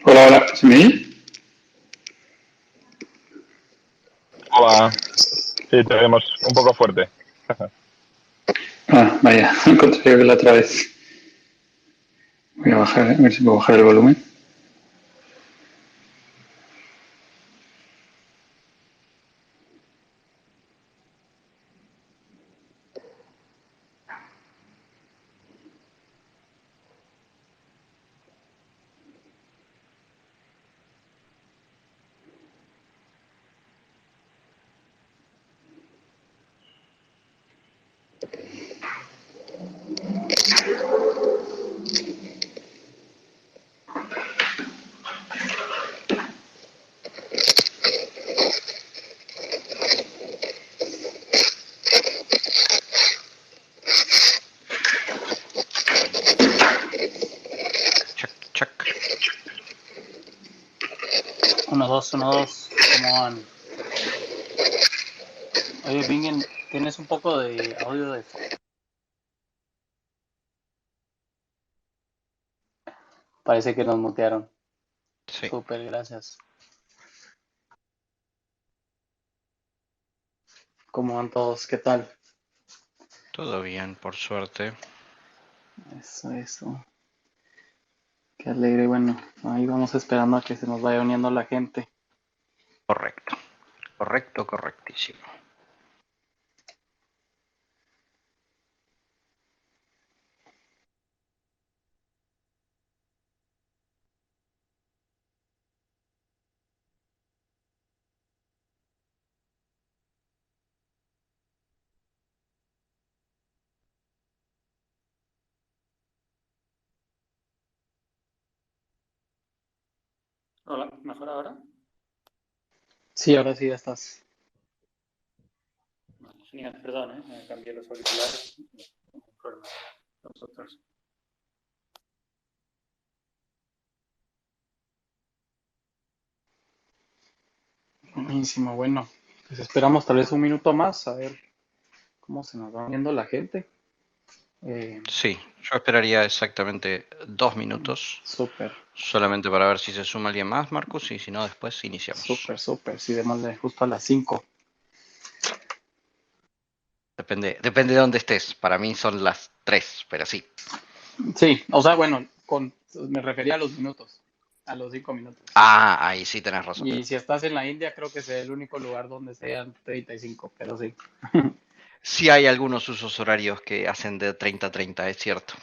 Hola, hola, ¿se me oye? Hola, sí, te vemos un poco fuerte. Ah, vaya, contrario que la otra vez. Voy a bajar, a ver si puedo bajar el volumen. Check, check. Uno, dos, uno, dos. ¿Cómo van? Oye, Bingen, tienes un poco de audio de fondo. Parece que nos mutearon. Sí, Súper, gracias. ¿Cómo van todos? ¿Qué tal? todo bien, por suerte. Eso. Qué alegre. Bueno, ahí vamos esperando a que se nos vaya uniendo la gente. Correcto, correcto, correctísimo. Hola, ¿mejor ahora? Sí, ahora sí ya estás. Vale, genial, perdón, me cambié los auriculares. No hay problema. Nosotros. Buenísimo, bueno. Pues esperamos tal vez un minuto más a ver cómo se nos va uniendo la gente. Eh, Sí, yo esperaría exactamente 2 minutos, Súper. solamente para ver si se suma alguien más, Marcus, y si no, después iniciamos. Súper, súper. Sí, démosle justo a las 5. Depende de dónde estés. Para mí son las 3, pero sí. Sí, o sea, bueno, me refería a los minutos, a los 5 minutos. Ah, ahí sí tenés razón. Y si estás en la India, creo que es el único lugar donde sean 35, pero sí. Sí hay algunos usos horarios que hacen de 30 a 30, es cierto.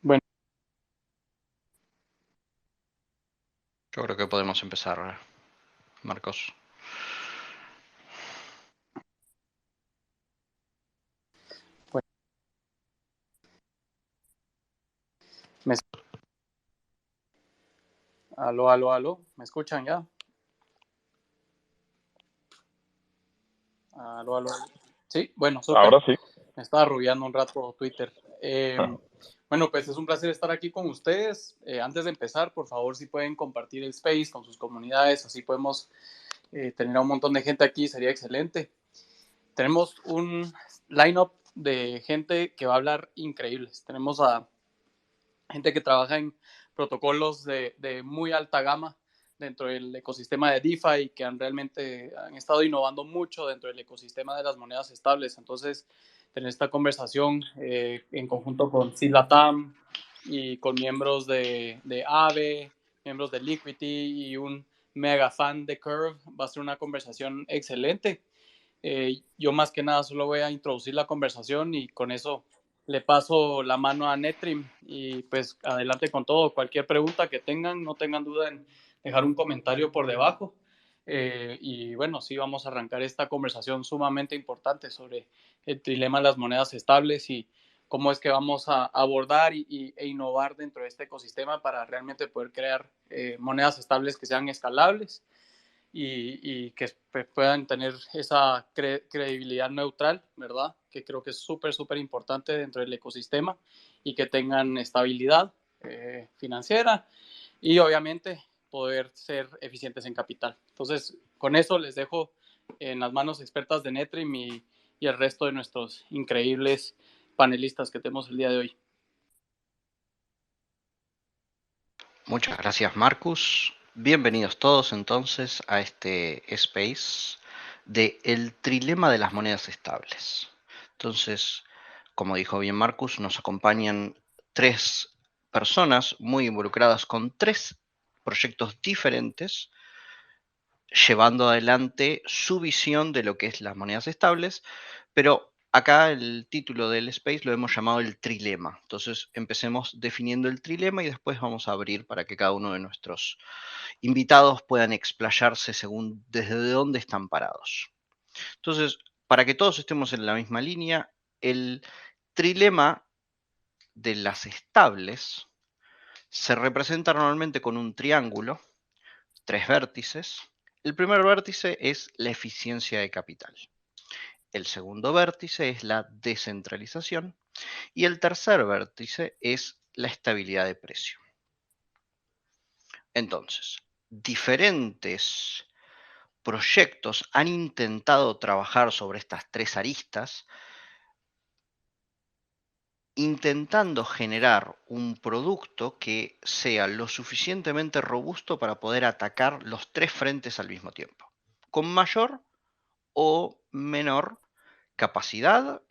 Bueno, Yo creo que podemos empezar, Marcos. pues, me, aló, aló, aló, ¿me escuchan ya? Aló, aló. Sí, bueno, súper. Ahora sí. Me estaba rubiando un rato Twitter. Bueno, pues es un placer estar aquí con ustedes. Antes de empezar, por favor, si pueden compartir el space con sus comunidades, así podemos tener a un montón de gente aquí, sería excelente. Tenemos un lineup de gente que va a hablar increíbles. Tenemos a gente que trabaja en protocolos de muy alta gama dentro del ecosistema de DeFi, que realmente han estado innovando mucho dentro del ecosistema de las monedas estables. Entonces, tener esta conversación en conjunto con Silatam y con miembros de AVE, miembros de Liquidity y un mega fan de Curve. Va a ser una conversación excelente. Yo más que nada solo voy a introducir la conversación y con eso le paso la mano a Netrim y pues adelante con todo. Cualquier pregunta que tengan, no tengan duda en dejar un comentario por debajo. Y bueno, sí vamos a arrancar esta conversación sumamente importante sobre el trilema de las monedas estables y cómo es que vamos a abordar e innovar dentro de este ecosistema para realmente poder crear monedas estables que sean escalables y que puedan tener esa credibilidad neutral, ¿verdad? Que creo que es súper, súper importante dentro del ecosistema y que tengan estabilidad financiera y obviamente poder ser eficientes en capital. Entonces, con eso les dejo en las manos expertas de Netrim y el resto de nuestros increíbles panelistas que tenemos el día de hoy. Muchas gracias, Marcus. Bienvenidos todos entonces a este space de el trilema de las monedas estables. Entonces, como dijo bien Marcus, nos acompañan 3 personas muy involucradas con 3 proyectos diferentes, llevando adelante su visión de lo que es las monedas estables, pero acá el título del space lo hemos llamado el trilema. Entonces empecemos definiendo el trilema y después vamos a abrir para que cada uno de nuestros invitados puedan explayarse según desde dónde están parados. Entonces, para que todos estemos en la misma línea, el trilema de las estables se representa normalmente con un triángulo, 3 vértices. El primer vértice es la eficiencia de capital. El segundo vértice es la descentralización y el tercer vértice es la estabilidad de precio. Entonces, diferentes proyectos han intentado trabajar sobre estas 3 aristas, intentando generar un producto que sea lo suficientemente robusto para poder atacar los 3 frentes al mismo tiempo, con mayor o menor capacidad,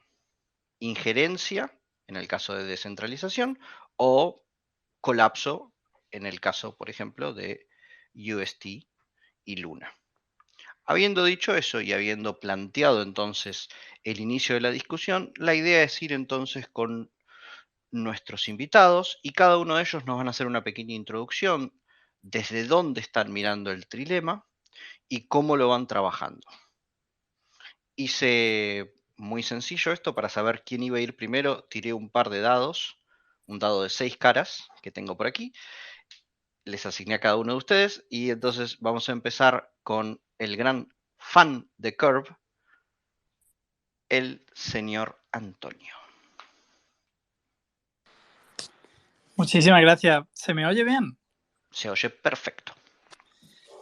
injerencia, en el caso de descentralización, o colapso, en el caso, por ejemplo, de UST y Luna. Habiendo dicho eso y habiendo planteado entonces el inicio de la discusión, la idea es ir entonces con nuestros invitados y cada uno de ellos nos van a hacer una pequeña introducción desde dónde están mirando el trilema y cómo lo van trabajando. Hice muy sencillo esto para saber quién iba a ir primero. Tiré un par de dados, un dado de 6 caras que tengo por aquí. Les asigné a cada uno de ustedes y entonces vamos a empezar con el gran fan de Curve, el señor Antonio. Muchísimas gracias. ¿Se me oye bien? Se oye perfecto.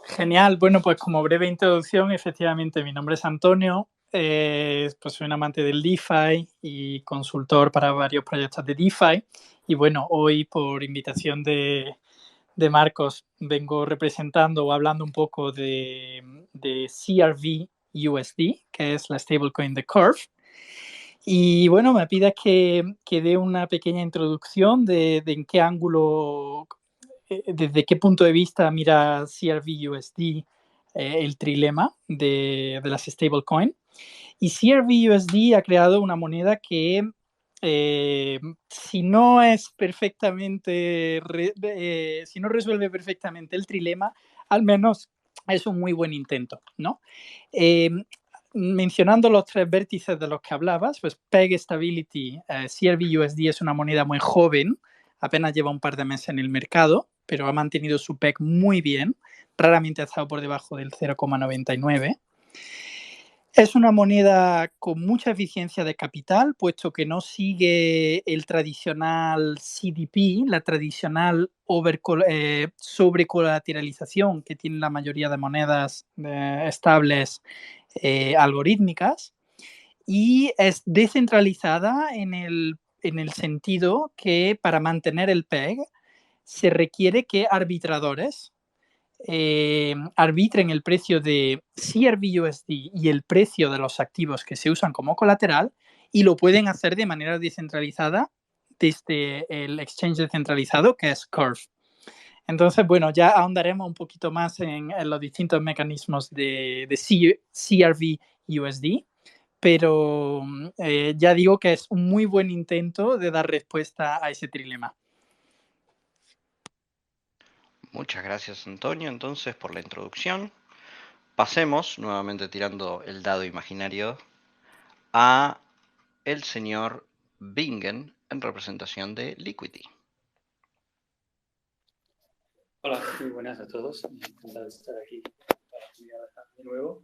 Genial. Bueno, pues como breve introducción, efectivamente mi nombre es Antonio. Pues soy un amante del DeFi y consultor para varios proyectos de DeFi. Y bueno, hoy por invitación de Marcos vengo representando o hablando un poco de CRV USD, que es la stablecoin de Curve. Y bueno, me pides que dé una pequeña introducción de en qué ángulo, desde qué punto de vista mira CRV USD el trilema de las stablecoin. Y CRV USD ha creado una moneda que si no es perfectamente, si no resuelve perfectamente el trilema, al menos es un muy buen intento, ¿no? Mencionando los 3 vértices de los que hablabas, pues Peg Stability, CRV USD es una moneda muy joven, apenas lleva un par de meses en el mercado, pero ha mantenido su Peg muy bien, raramente ha estado por debajo del 0,99. Es una moneda con mucha eficiencia de capital, puesto que no sigue el tradicional CDP, la tradicional sobrecolateralización que tienen la mayoría de monedas estables algorítmicas, y es descentralizada en el sentido que para mantener el PEG se requiere que arbitradores arbitren el precio de CRV-USD y el precio de los activos que se usan como colateral, y lo pueden hacer de manera descentralizada desde el exchange descentralizado que es Curve. Entonces, bueno, ya ahondaremos un poquito más en los distintos mecanismos de CRV USD, pero ya digo que es un muy buen intento de dar respuesta a ese trilema. Muchas gracias, Antonio, entonces, por la introducción. Pasemos, nuevamente tirando el dado imaginario, a el señor Bingen en representación de Liquidity. Hola, muy buenas a todos. Encantado de estar aquí de nuevo.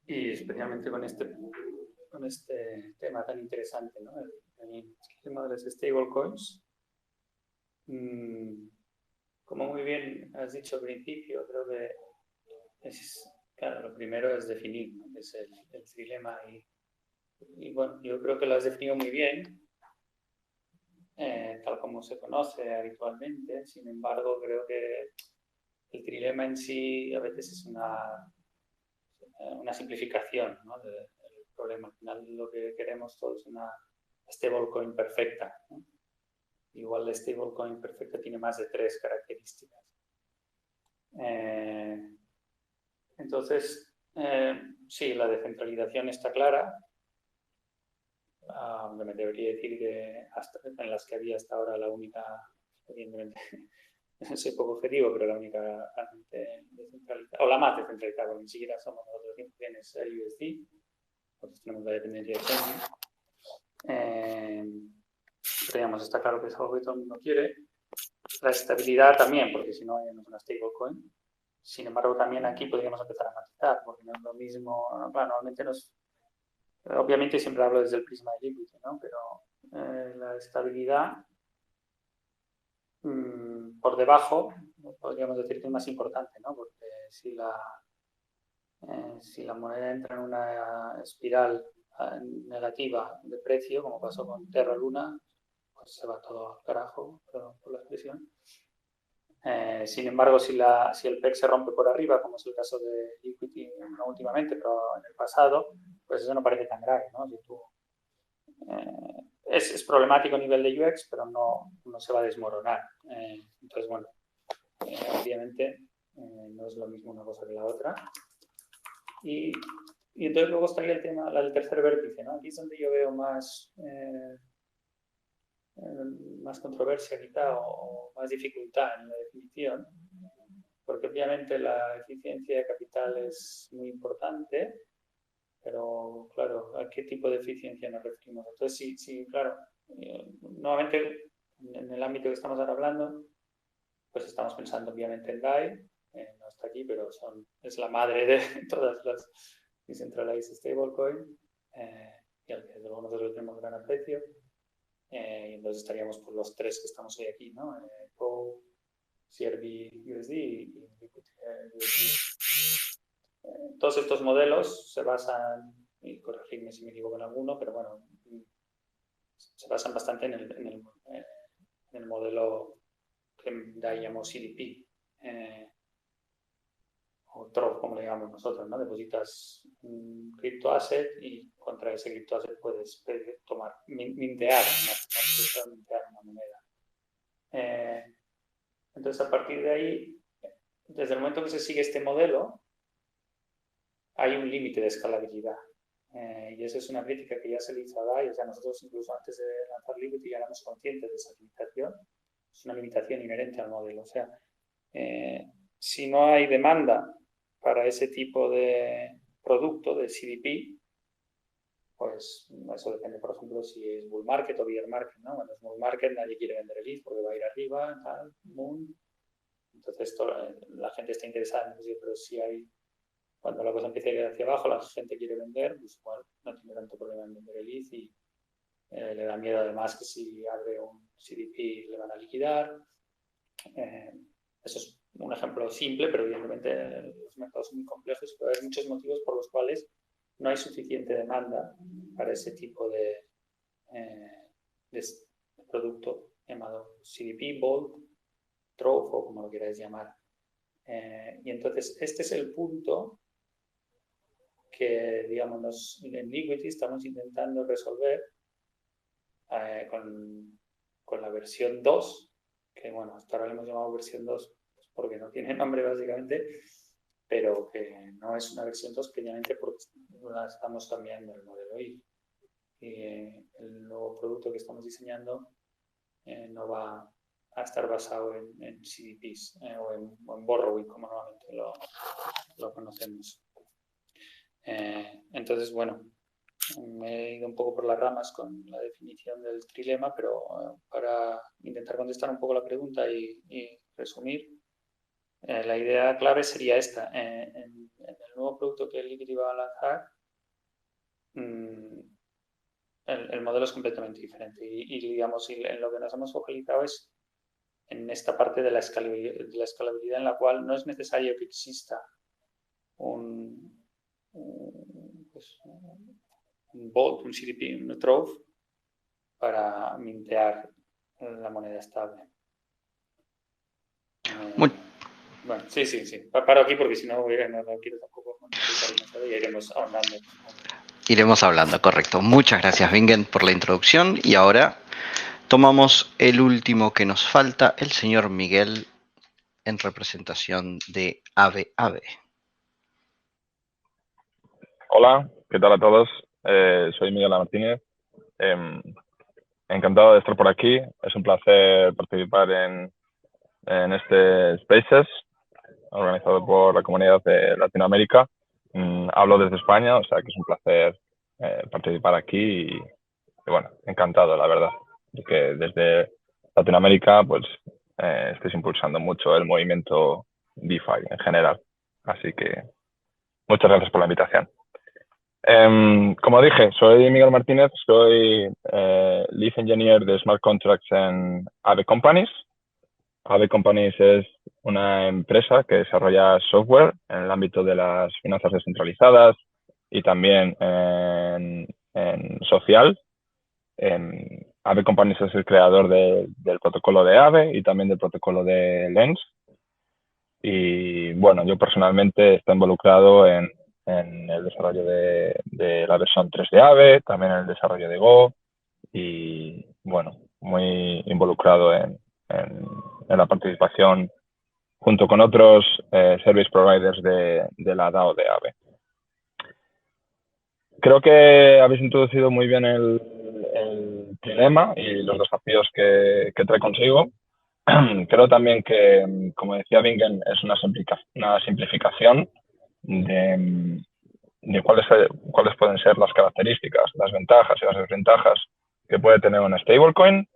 Y especialmente con este tema tan interesante, ¿no? El tema de las stablecoins. Como muy bien has dicho al principio, creo que claro, lo primero es definir, ¿no? Es el trilema. Y bueno, yo creo que lo has definido muy bien, tal como se conoce habitualmente. Sin embargo, creo que el trilema en sí a veces es una simplificación, ¿no? del problema. Al final lo que queremos todos es una stablecoin perfecta, ¿no? Igual la stablecoin perfecta tiene más de 3 características. Entonces, sí, la descentralización está clara. Aunque me debería decir que en las que había hasta ahora la única, evidentemente, soy poco objetivo, pero la única realmente descentralizada, o la más descentralizada, porque ni siquiera somos nosotros 100% es el USD, nosotros tenemos la dependencia de Chainlink. Pero digamos, está claro que es algo que todo el mundo quiere. La estabilidad también, porque si no, no es una stablecoin. Sin embargo, también aquí podríamos empezar a matizar, porque no es lo mismo, claro, normalmente obviamente siempre hablo desde el prisma de Liquidity, ¿no? Pero la estabilidad por debajo, podríamos decir que es más importante, ¿no? Porque si la moneda entra en una espiral negativa de precio, como pasó con Terra Luna, pues se va todo al carajo, perdón por la expresión. Sin embargo, si el PEG se rompe por arriba, como es el caso de Liquidity, no últimamente, pero en el pasado, pues eso no parece tan grave, ¿no? Si tú, es problemático a nivel de UX, pero no se va a desmoronar. Entonces, bueno, obviamente no es lo mismo una cosa que la otra. Y entonces luego estaría el tema, la del tercer vértice, ¿no? Aquí es donde yo veo más controversia quizá o más dificultad en la definición, porque obviamente la eficiencia de capital es muy importante, pero claro, ¿a qué tipo de eficiencia nos referimos? Entonces, sí, claro, nuevamente en el ámbito que estamos ahora hablando, pues estamos pensando obviamente en DAI, no está aquí, pero es la madre de todas las decentralized stablecoin, y al que desde luego nosotros tenemos gran aprecio. Y entonces estaríamos por los 3 que estamos hoy aquí, ¿no? POW, CRV USD y Liquidity USD. Todos estos modelos se basan, y corregidme si me equivoco en alguno, pero bueno, se basan bastante en el modelo que llamamos CDP, o TROF, como le llamamos nosotros, ¿no? Depositas un criptoasset y contra ese criptoasset puedes mintear una moneda. Entonces, a partir de ahí, desde el momento que se sigue este modelo, hay un límite de escalabilidad. Y esa es una crítica que ya se le hizo a DAI. O sea, nosotros incluso antes de lanzar Liquidity ya éramos conscientes de esa limitación. Es una limitación inherente al modelo. O sea, si no hay demanda para ese tipo de producto, de CDP, pues eso depende, por ejemplo, si es bull market o bear market, ¿no? Cuando es bull market nadie quiere vender el ETH porque va a ir arriba, tal, moon. Entonces la gente está interesada en decir, pero si cuando la cosa empieza a ir hacia abajo, la gente quiere vender, pues igual no tiene tanto problema en vender el ETH y le da miedo además que si abre un CDP le van a liquidar. Eso es un ejemplo simple, pero evidentemente los mercados son muy complejos y puede haber muchos motivos por los cuales no hay suficiente demanda para ese tipo de producto llamado CDP, Vault, Trove o como lo queráis llamar. Y entonces este es el punto que, digamos, en Liquidity estamos intentando resolver con la versión 2, que bueno, hasta ahora le hemos llamado versión 2 pues porque no tiene nombre básicamente, pero que no es una versión 2 precisamente porque estamos cambiando el modelo y el nuevo producto que estamos diseñando no va a estar basado en CDPs o en borrowing como normalmente lo conocemos. Entonces, bueno, me he ido un poco por las ramas con la definición del trilema, pero para intentar contestar un poco la pregunta y resumir, la idea clave sería esta. En el nuevo producto que Liquidity va a lanzar, el modelo es completamente diferente y digamos, en lo que nos hemos focalizado es en esta parte de la escalabilidad en la cual no es necesario que exista un vault, un CDP, un Trove para mintear la moneda estable. Bueno, sí. Paro aquí porque si no, no quiero tampoco demasiado y iremos ahondando. Iremos hablando, correcto. Muchas gracias, Bingen, por la introducción. Y ahora tomamos el último que nos falta, el señor Miguel, en representación de Ave. Hola, ¿qué tal a todos? Soy Miguel Martínez. Encantado de estar por aquí. Es un placer participar en este Spaces, organizado por la comunidad de Latinoamérica. Hablo desde España, o sea que es un placer participar aquí y bueno, encantado, la verdad, de que desde Latinoamérica pues estéis impulsando mucho el movimiento DeFi en general. Así que muchas gracias por la invitación. Como dije, soy Miguel Martínez, soy Lead Engineer de Smart Contracts en Aave Companies. Aave Companies es una empresa que desarrolla software en el ámbito de las finanzas descentralizadas y también en social. Aave Companies es el creador del protocolo de Aave y también del protocolo de Lens. Y bueno, yo personalmente estoy involucrado en el desarrollo de la versión 3 de Aave, también en el desarrollo de Go y bueno, muy involucrado en la participación junto con otros service providers de la DAO de Aave. Creo que habéis introducido muy bien el dilema y los desafíos que trae consigo. Creo también que, como decía Bingen, es una simplificación de cuáles pueden ser las características, las ventajas y las desventajas que puede tener una stablecoin.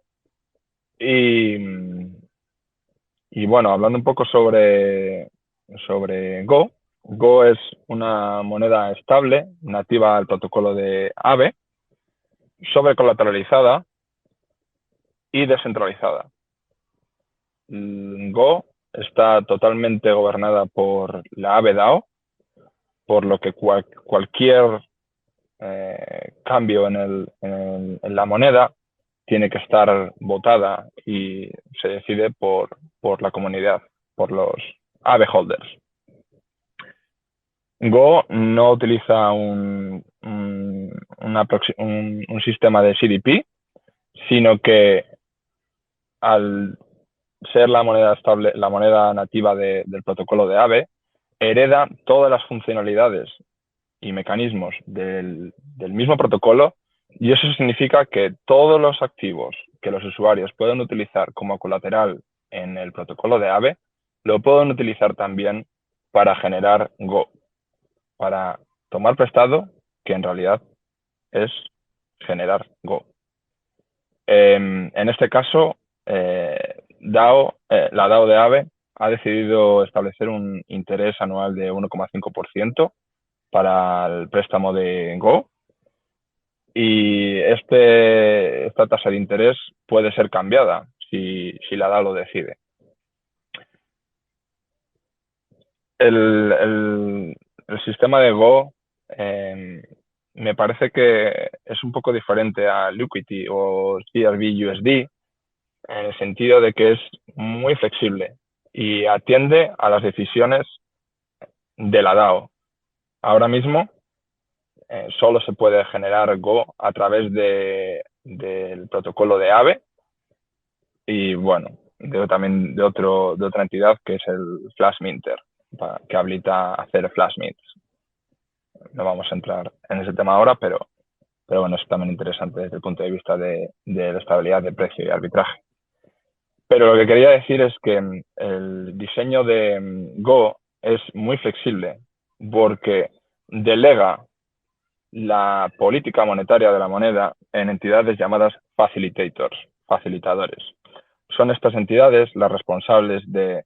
Y bueno, hablando un poco sobre Go. Go es una moneda estable nativa al protocolo de Aave, sobrecolateralizada y descentralizada. Go está totalmente gobernada por la Aave DAO, por lo que cualquier cambio en la moneda tiene que estar votada y se decide por la comunidad, por los Aave holders. Go no utiliza un sistema de CDP, sino que al ser la moneda estable, la moneda nativa del protocolo de Aave, hereda todas las funcionalidades y mecanismos del mismo protocolo, y eso significa que todos los activos que los usuarios pueden utilizar como colateral en el protocolo de Aave, lo pueden utilizar también para generar Go, para tomar prestado, que en realidad es generar Go. En este caso, la DAO de Aave ha decidido establecer un interés anual de 1,5% para el préstamo de Go, y esta tasa de interés puede ser cambiada si la DAO lo decide. El sistema de Go me parece que es un poco diferente a Liquidity o CRV-USD en el sentido de que es muy flexible y atiende a las decisiones de la DAO. Ahora mismo solo se puede generar Go a través del protocolo de Aave y bueno, también de otra entidad, que es el Flash Minter, que habilita hacer Flash Mints. No vamos a entrar en ese tema ahora, pero bueno, es también interesante desde el punto de vista de la estabilidad de precio y arbitraje. Pero lo que quería decir es que el diseño de Go es muy flexible porque delega la política monetaria de la moneda en entidades llamadas facilitadores. Son estas entidades las responsables de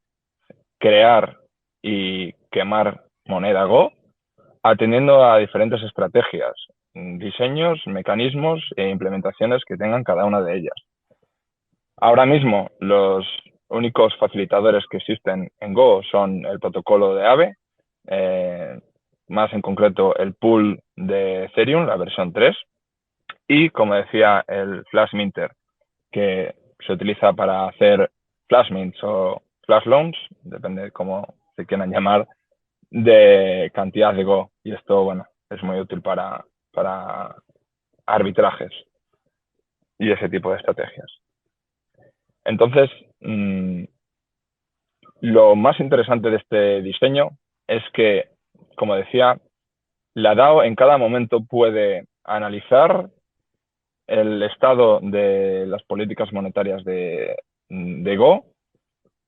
crear y quemar moneda Go, atendiendo a diferentes estrategias, diseños, mecanismos e implementaciones que tengan cada una de ellas. Ahora mismo, los únicos facilitadores que existen en Go son el protocolo de Aave, más en concreto el pool de Ethereum, la versión 3, y, como decía, el Flash Minter, que se utiliza para hacer Flash Mints o Flash Loans, depende de cómo se quieran llamar, de cantidad de Go. Y esto, bueno, es muy útil para arbitrajes y ese tipo de estrategias. Entonces, lo más interesante de este diseño es que, como decía, la DAO en cada momento puede analizar el estado de las políticas monetarias de Go,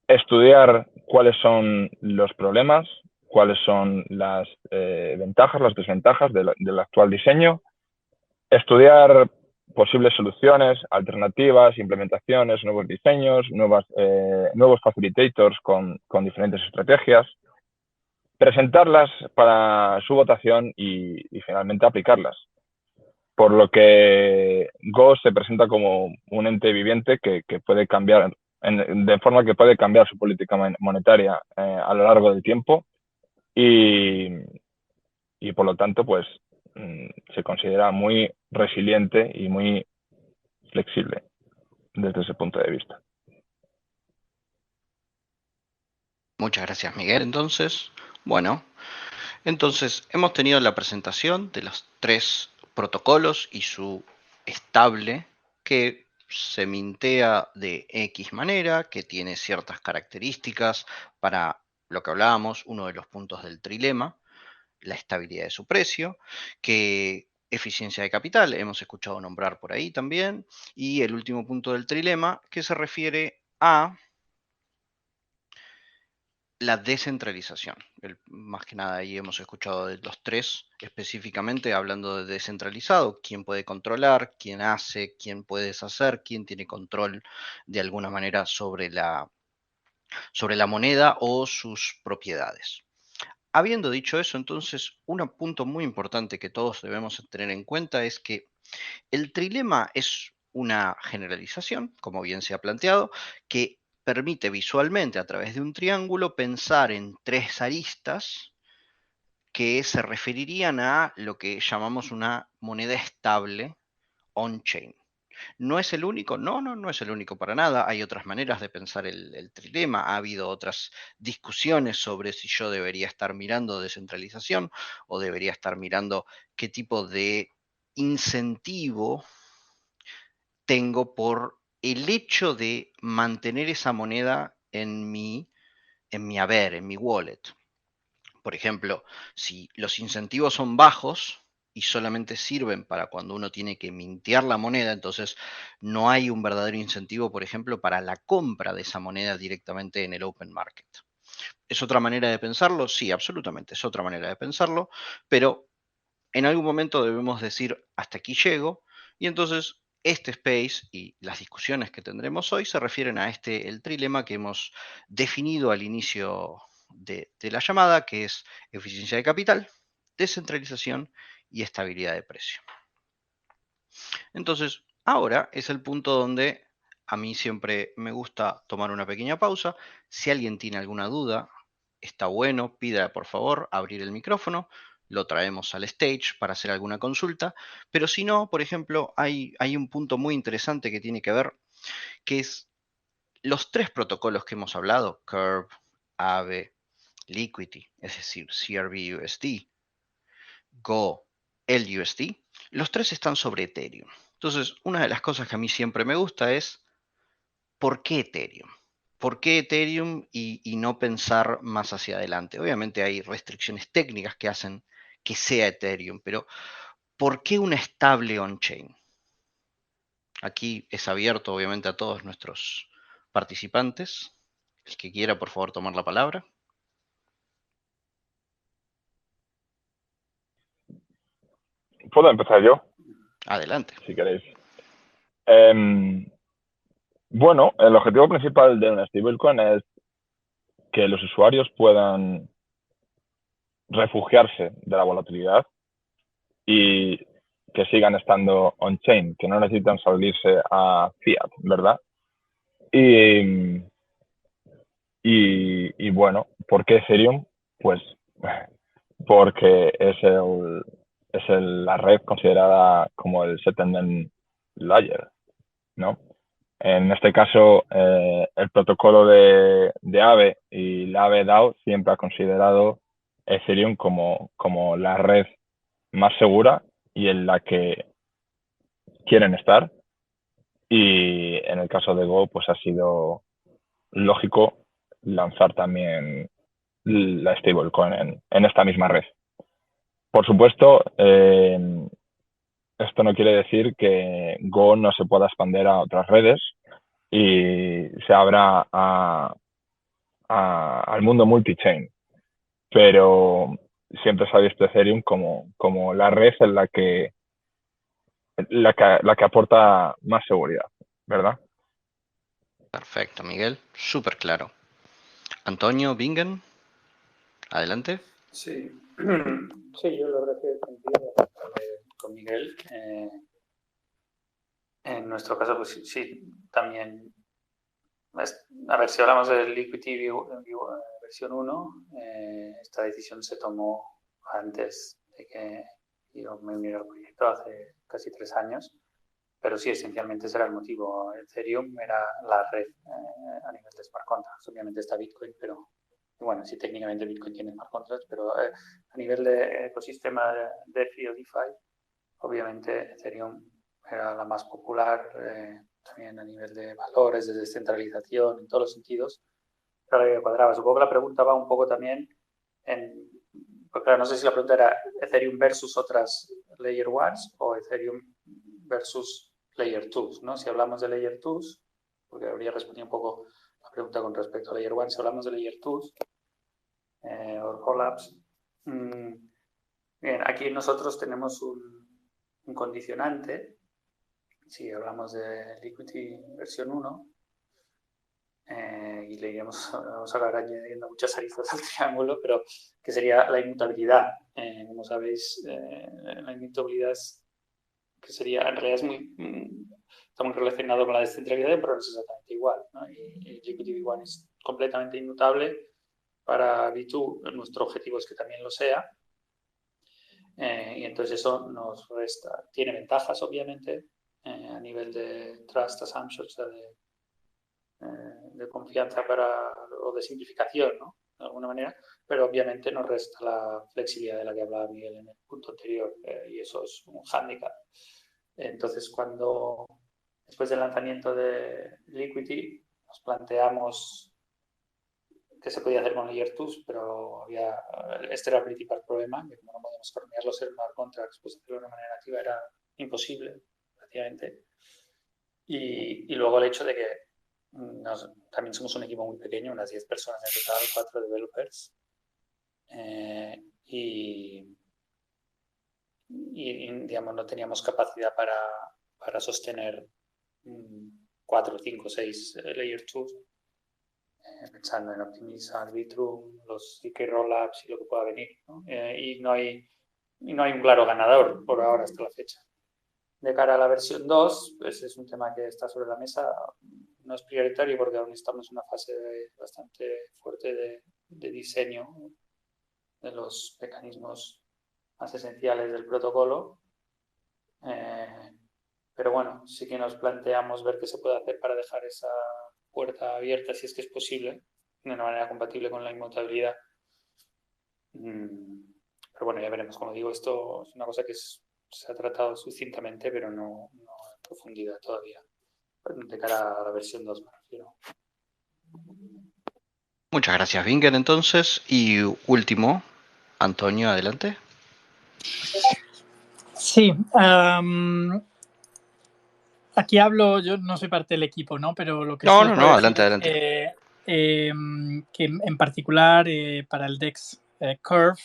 estudiar cuáles son los problemas, cuáles son las ventajas, las desventajas del actual diseño, estudiar posibles soluciones, alternativas, implementaciones, nuevos diseños, nuevos facilitators con diferentes estrategias, presentarlas para su votación y finalmente aplicarlas. Por lo que Go se presenta como un ente viviente que puede cambiar, de forma que puede cambiar su política monetaria a lo largo del tiempo y por lo tanto, pues se considera muy resiliente y muy flexible desde ese punto de vista. Muchas gracias, Miguel. Entonces, bueno, hemos tenido la presentación de los 3 protocolos y su estable que se mintea de X manera, que tiene ciertas características para lo que hablábamos, uno de los puntos del trilema, la estabilidad de su precio, que eficiencia de capital, hemos escuchado nombrar por ahí también, y el último punto del trilema que se refiere a la descentralización. Más que nada ahí hemos escuchado de los 3 específicamente hablando de descentralizado, quién puede controlar, quién hace, quién puede deshacer, quién tiene control de alguna manera sobre la moneda o sus propiedades. Habiendo dicho eso, entonces, un punto muy importante que todos debemos tener en cuenta es que el trilema es una generalización, como bien se ha planteado, que permite visualmente a través de un triángulo pensar en 3 aristas que se referirían a lo que llamamos una moneda estable on-chain. ¿No es el único? No es el único para nada. Hay otras maneras de pensar el trilema. Ha habido otras discusiones sobre si yo debería estar mirando descentralización o debería estar mirando qué tipo de incentivo tengo por el hecho de mantener esa moneda en mi haber, en mi wallet. Por ejemplo, si los incentivos son bajos y solamente sirven para cuando uno tiene que mintear la moneda, entonces no hay un verdadero incentivo, por ejemplo, para la compra de esa moneda directamente en el open market. ¿Es otra manera de pensarlo? Sí, absolutamente, es otra manera de pensarlo, pero en algún momento debemos decir hasta aquí llego y entonces este space y las discusiones que tendremos hoy se refieren a el trilema que hemos definido al inicio de la llamada, que es eficiencia de capital, descentralización y estabilidad de precio. Entonces, ahora es el punto donde a mí siempre me gusta tomar una pequeña pausa. Si alguien tiene alguna duda, está bueno, pida por favor abrir el micrófono, lo traemos al stage para hacer alguna consulta, pero si no, por ejemplo, hay un punto muy interesante que tiene que ver, que es los 3 protocolos que hemos hablado, Curve, Aave, Liquidity, es decir, CRV-USD, Go, LUSD, los 3 están sobre Ethereum. Entonces, una de las cosas que a mí siempre me gusta es, ¿por qué Ethereum? ¿por qué Ethereum y no pensar más hacia adelante? Obviamente hay restricciones técnicas que hacen que sea Ethereum, pero ¿por qué una estable on-chain? Aquí es abierto obviamente a todos nuestros participantes. El que quiera, por favor, tomar la palabra. ¿Puedo empezar yo? Adelante. Si queréis. Bueno, el objetivo principal de una stablecoin es que los usuarios puedan refugiarse de la volatilidad y que sigan estando on-chain, que no necesitan salirse a fiat, ¿verdad? Y bueno, ¿por qué Ethereum? Pues porque es la red considerada como el settlement layer, ¿no? En este caso, el protocolo de Aave y la Aave DAO siempre ha considerado Ethereum como la red más segura y en la que quieren estar. Y en el caso de Go, pues ha sido lógico lanzar también la stablecoin en esta misma red. Por supuesto, esto no quiere decir que Go no se pueda expandir a otras redes y se abra al mundo multi-chain, pero siempre se ha visto Ethereum como la red en la que aporta más seguridad, ¿verdad? Perfecto, Miguel. Súper claro. Antonio Bingen, adelante. Sí, sí, yo la verdad que coincido con Miguel. En nuestro caso, pues sí, también. A ver, si hablamos del Liquidity versión 1, esta decisión se tomó antes de que yo me uniera al proyecto hace casi 3 años, pero sí, esencialmente ese era el motivo. Ethereum era la red a nivel de smart contracts. Obviamente está Bitcoin, pero bueno, sí, técnicamente Bitcoin tiene smart contracts, pero a nivel de ecosistema de DeFi o DeFi, obviamente Ethereum era la más popular, también a nivel de valores, de descentralización, en todos los sentidos, claro que cuadraba. Supongo que la pregunta va un poco también pues claro, no sé si la pregunta era Ethereum versus otras Layer 1s o Ethereum versus Layer 2s, ¿no? Si hablamos de Layer 2s, porque habría respondido un poco la pregunta con respecto a Layer 1, si hablamos de Layer 2s o collabs, bien, aquí nosotros tenemos un condicionante. Si hablamos de Liquidity versión 1, y le vamos a acabar añadiendo muchas aristas al triángulo, pero que sería la inmutabilidad. Como sabéis, la inmutabilidad que sería, en realidad está muy relacionado con la descentralización, pero no es exactamente igual, ¿no? Y Liquidity V1 es completamente inmutable. Para B2 nuestro objetivo es que también lo sea. Y entonces eso nos resta. Tiene ventajas, obviamente, a nivel de trust assumptions, o sea, de confianza o de simplificación, ¿no? De alguna manera, pero obviamente nos resta la flexibilidad de la que hablaba Miguel en el punto anterior, y eso es un hándicap. Entonces, después del lanzamiento de Liquidity, nos planteamos que se podía hacer con Layer 2, pero este era el principal problema, que como no podíamos hornear los smart contracts, pues hacerlo de una manera nativa era imposible, prácticamente. Y luego el hecho de que también somos un equipo muy pequeño, unas 10 personas en total, 4 developers, y digamos, no teníamos capacidad para sostener 4, 5, 6 Layer 2, pensando en optimizar Arbitrum, los ZK Rollups y lo que pueda venir, ¿no? Y no hay un claro ganador por ahora hasta la fecha. De cara a la versión 2, pues es un tema que está sobre la mesa. No es prioritario porque aún estamos en una fase bastante fuerte de diseño de los mecanismos más esenciales del protocolo. Pero bueno, sí que nos planteamos ver qué se puede hacer para dejar esa puerta abierta, si es que es posible, de una manera compatible con la inmutabilidad. Pero bueno, ya veremos. Como digo, esto es una cosa que se ha tratado sucintamente, pero no en profundidad todavía, de cara a la versión 2 me refiero. Muchas gracias, Vinger, entonces. Y último, Antonio, adelante. Sí, aquí hablo, yo no soy parte del equipo, ¿no? Pero lo que sí os puedo decir adelante. que en particular para el DEX Curve,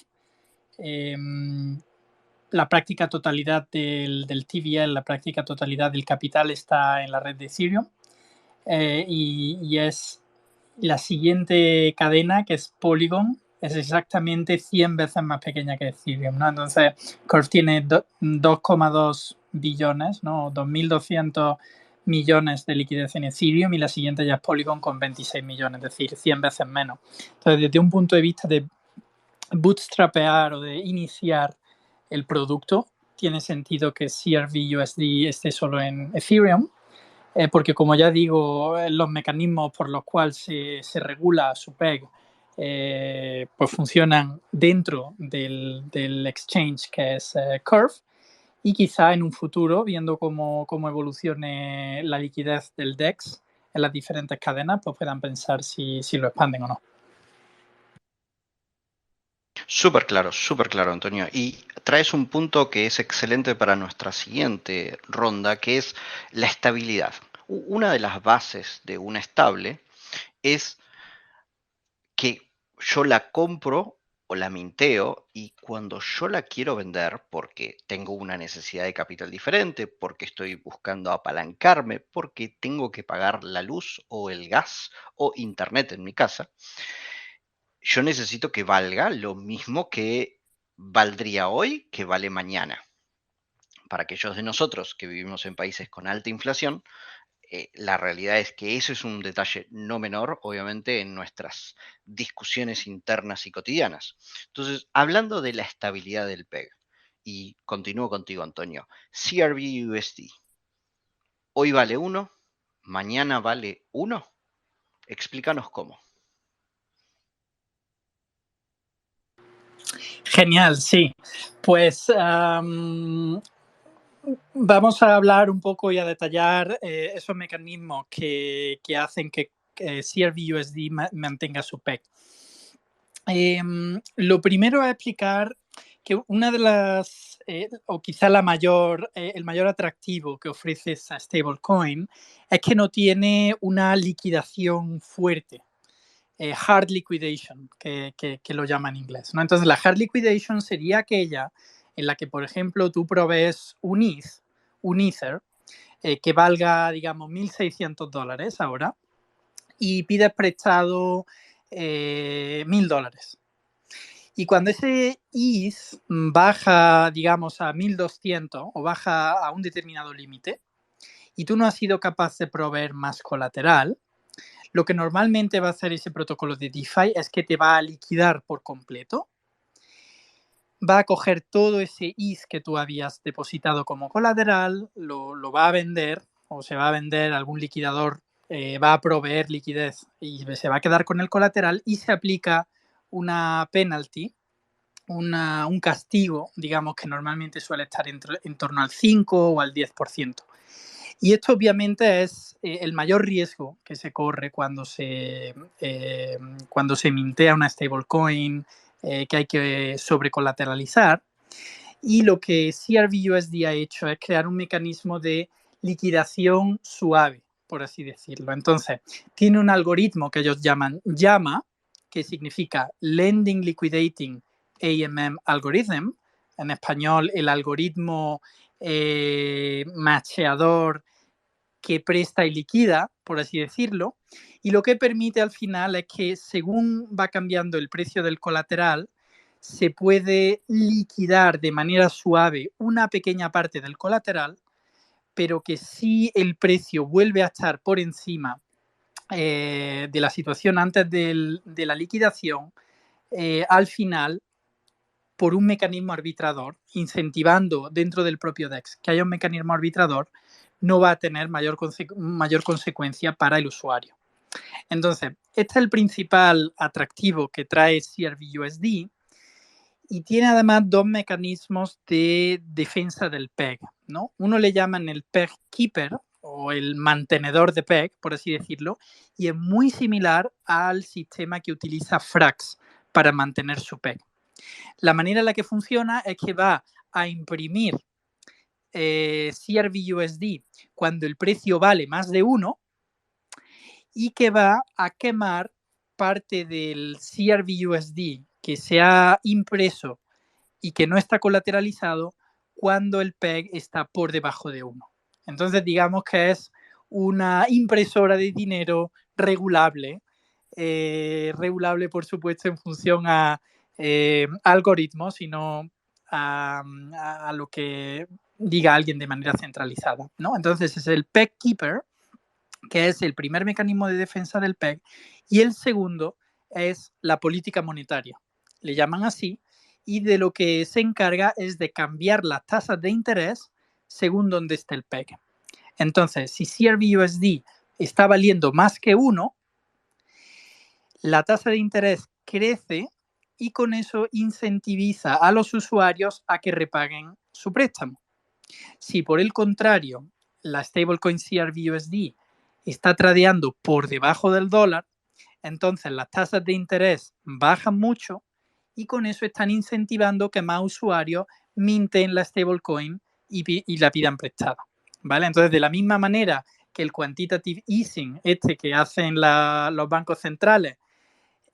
la práctica totalidad del TVL, la práctica totalidad del capital está en la red de Ethereum y es la siguiente cadena, que es Polygon, es exactamente 100 veces más pequeña que Ethereum, ¿no? Entonces, Curve tiene 2,2 billones, ¿no? 2.200 millones de liquidez en Ethereum y la siguiente ya es Polygon con 26 millones, es decir, 100 veces menos. Entonces, desde un punto de vista de bootstrapear o de iniciar el producto, tiene sentido que CRV-USD esté solo en Ethereum, porque como ya digo, los mecanismos por los cuales se regula su PEG pues funcionan dentro del exchange que es Curve, y quizá en un futuro, viendo cómo evolucione la liquidez del DEX en las diferentes cadenas, pues puedan pensar si lo expanden o no. Súper claro, Antonio. Y traes un punto que es excelente para nuestra siguiente ronda, que es la estabilidad. Una de las bases de una estable es que yo la compro o la minteo y cuando yo la quiero vender porque tengo una necesidad de capital diferente, porque estoy buscando apalancarme, porque tengo que pagar la luz o el gas o internet en mi casa, yo necesito que valga lo mismo que valdría hoy que vale mañana. Para aquellos de nosotros que vivimos en países con alta inflación, la realidad es que eso es un detalle no menor, obviamente, en nuestras discusiones internas y cotidianas. Entonces, hablando de la estabilidad del PEG, y continúo contigo, Antonio, CRV-USD, hoy vale 1, mañana vale 1, explícanos cómo. Genial, sí. Pues vamos a hablar un poco y a detallar esos mecanismos que hacen que CRV-USD mantenga su PEG. Lo primero es explicar que una de las, o quizá el mayor atractivo que ofrece esta stablecoin es que no tiene una liquidación fuerte. Hard liquidation, que lo llama en inglés, ¿no? Entonces, la hard liquidation sería aquella en la que, por ejemplo, tú provees un Ether, que valga, digamos, $1.600 ahora, y pides prestado $1.000. Y cuando ese ETH baja, digamos, a 1.200 o baja a un determinado límite, y tú no has sido capaz de proveer más colateral, lo que normalmente va a hacer ese protocolo de DeFi es que te va a liquidar por completo, va a coger todo ese ETH que tú habías depositado como colateral, lo va a vender o se va a vender, algún liquidador va a proveer liquidez y se va a quedar con el colateral y se aplica una penalty, un castigo, digamos, que normalmente suele estar en torno al 5 o al 10%. Y esto obviamente es el mayor riesgo que se corre cuando se mintea una stablecoin que hay que sobrecolateralizar. Y lo que CRV-USD ha hecho es crear un mecanismo de liquidación suave, por así decirlo. Entonces, tiene un algoritmo que ellos llaman LLAMA, que significa Lending Liquidating AMM Algorithm, en español el algoritmo macheador que presta y liquida, por así decirlo, y lo que permite al final es que según va cambiando el precio del colateral, se puede liquidar de manera suave una pequeña parte del colateral, pero que si el precio vuelve a estar por encima de la situación antes de la liquidación, al final, por un mecanismo arbitrador, incentivando dentro del propio DEX que haya un mecanismo arbitrador, no va a tener mayor consecuencia para el usuario. Entonces, este es el principal atractivo que trae CRV-USD y tiene además dos mecanismos de defensa del PEG, ¿no? Uno le llaman el PEG Keeper, o el mantenedor de PEG, por así decirlo, y es muy similar al sistema que utiliza Frax para mantener su PEG. La manera en la que funciona es que va a imprimir CRV-USD cuando el precio vale más de 1 y que va a quemar parte del CRV-USD que se ha impreso y que no está colateralizado cuando el PEG está por debajo de 1. Entonces, digamos que es una impresora de dinero regulable, regulable, por supuesto, en función a algoritmos y no a lo que diga alguien de manera centralizada, ¿no? Entonces, es el PEG Keeper, que es el primer mecanismo de defensa del PEG, y el segundo es la política monetaria. Le llaman así, y de lo que se encarga es de cambiar las tasas de interés según donde esté el PEG. Entonces, si CRV-USD está valiendo más que 1, la tasa de interés crece y con eso incentiviza a los usuarios a que repaguen su préstamo. Si por el contrario la stablecoin CRV-USD está tradeando por debajo del dólar, entonces las tasas de interés bajan mucho y con eso están incentivando que más usuarios minten la stablecoin y la pidan prestada, ¿vale? Entonces, de la misma manera que el quantitative easing, que hacen los bancos centrales,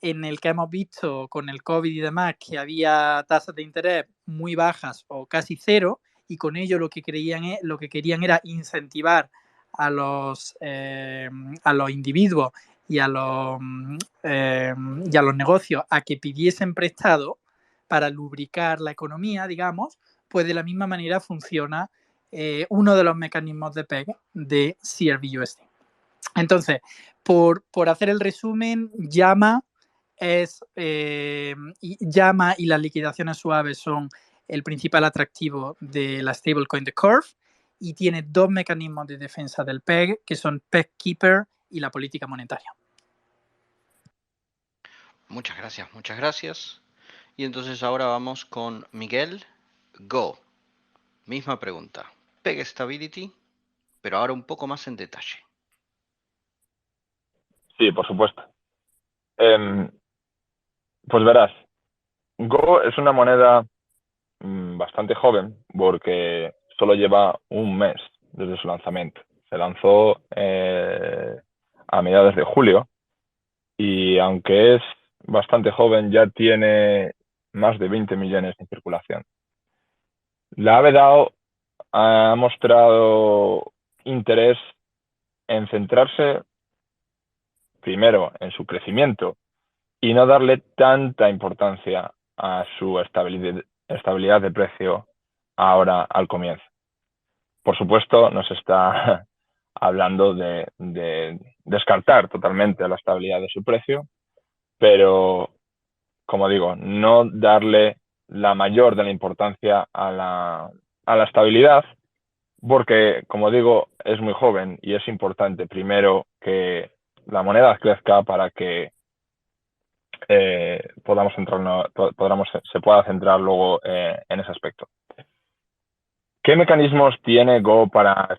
en el que hemos visto con el COVID y demás que había tasas de interés muy bajas o casi cero, y con ello lo que querían era incentivar a los individuos y a los negocios a que pidiesen prestado para lubricar la economía, digamos, pues de la misma manera funciona uno de los mecanismos de PEG de CRV-USD. Entonces, por hacer el resumen, llama y las liquidaciones suaves son el principal atractivo de la stablecoin de Curve, y tiene dos mecanismos de defensa del PEG, que son PEG Keeper y la política monetaria. Muchas gracias, muchas gracias. Y entonces ahora vamos con Miguel. Go. Misma pregunta. PEG Stability, pero ahora un poco más en detalle. Sí, por supuesto. Pues verás, Go es una moneda bastante joven porque solo lleva un mes desde su lanzamiento. Se lanzó a mediados de julio y aunque es bastante joven ya tiene más de 20 millones en circulación. La Aave DAO ha mostrado interés en centrarse primero en su crecimiento y no darle tanta importancia a su estabilidad de precio ahora al comienzo. Por supuesto, nos está hablando de descartar totalmente la estabilidad de su precio, pero, como digo, no darle la mayor de la importancia a la estabilidad, porque, como digo, es muy joven y es importante primero que la moneda crezca para que se pueda centrar luego en ese aspecto. ¿Qué mecanismos tiene Go para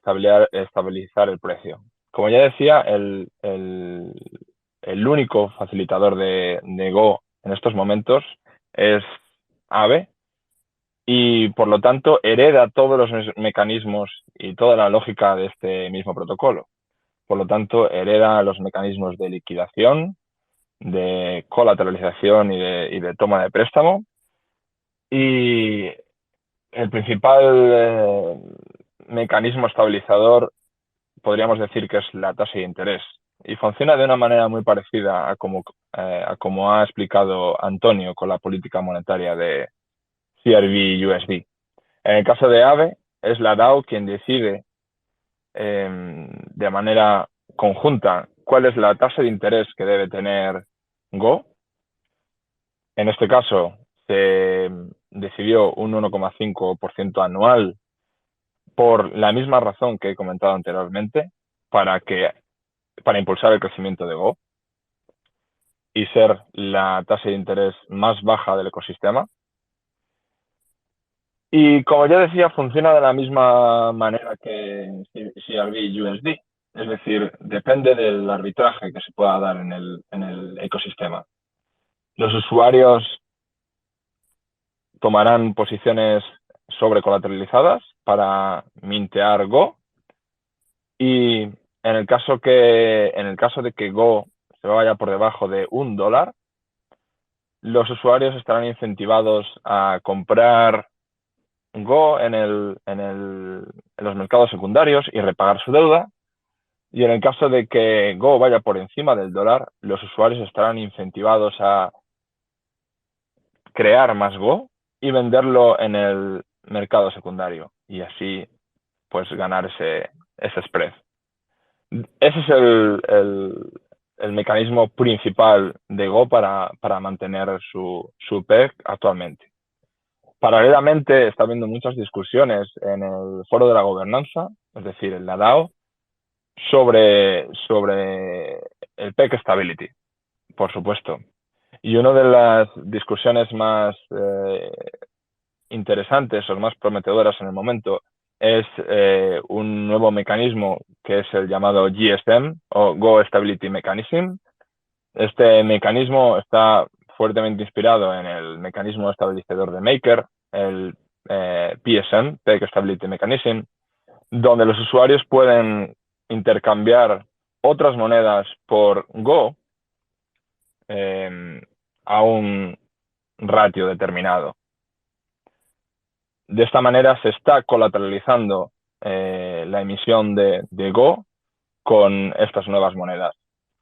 estabilizar el precio? Como ya decía, el único facilitador de Go en estos momentos es Aave, y por lo tanto hereda todos los mecanismos y toda la lógica de este mismo protocolo. Por lo tanto, hereda los mecanismos de liquidación, de colateralización y de toma de préstamo. Y el principal mecanismo estabilizador podríamos decir que es la tasa de interés. Y funciona de una manera muy parecida a como ha explicado Antonio con la política monetaria de CRV-USD. En el caso de Aave, es la DAO quien decide de manera conjunta cuál es la tasa de interés que debe tener Go. En este caso, se decidió un 1,5% anual por la misma razón que he comentado anteriormente, para impulsar el crecimiento de Go y ser la tasa de interés más baja del ecosistema. Y como ya decía, funciona de la misma manera que CRV USD. Es decir, depende del arbitraje que se pueda dar en el ecosistema. Los usuarios tomarán posiciones sobrecolateralizadas para mintear Go, y en el caso de que Go se vaya por debajo de $1, los usuarios estarán incentivados a comprar Go en los mercados secundarios y repagar su deuda. Y en el caso de que Go vaya por encima del dólar, los usuarios estarán incentivados a crear más Go y venderlo en el mercado secundario y así pues ganar ese spread. Ese es el mecanismo principal de Go para mantener su PEG actualmente. Paralelamente está habiendo muchas discusiones en el foro de la gobernanza, es decir, en la DAO, sobre el PEG Stability, por supuesto. Y una de las discusiones más interesantes o más prometedoras en el momento es un nuevo mecanismo que es el llamado GSM o Go Stability Mechanism. Este mecanismo está fuertemente inspirado en el mecanismo estabilizador de Maker, el PSM, Peg Stability Mechanism, donde los usuarios pueden intercambiar otras monedas por Go a un ratio determinado. De esta manera se está colateralizando la emisión de Go con estas nuevas monedas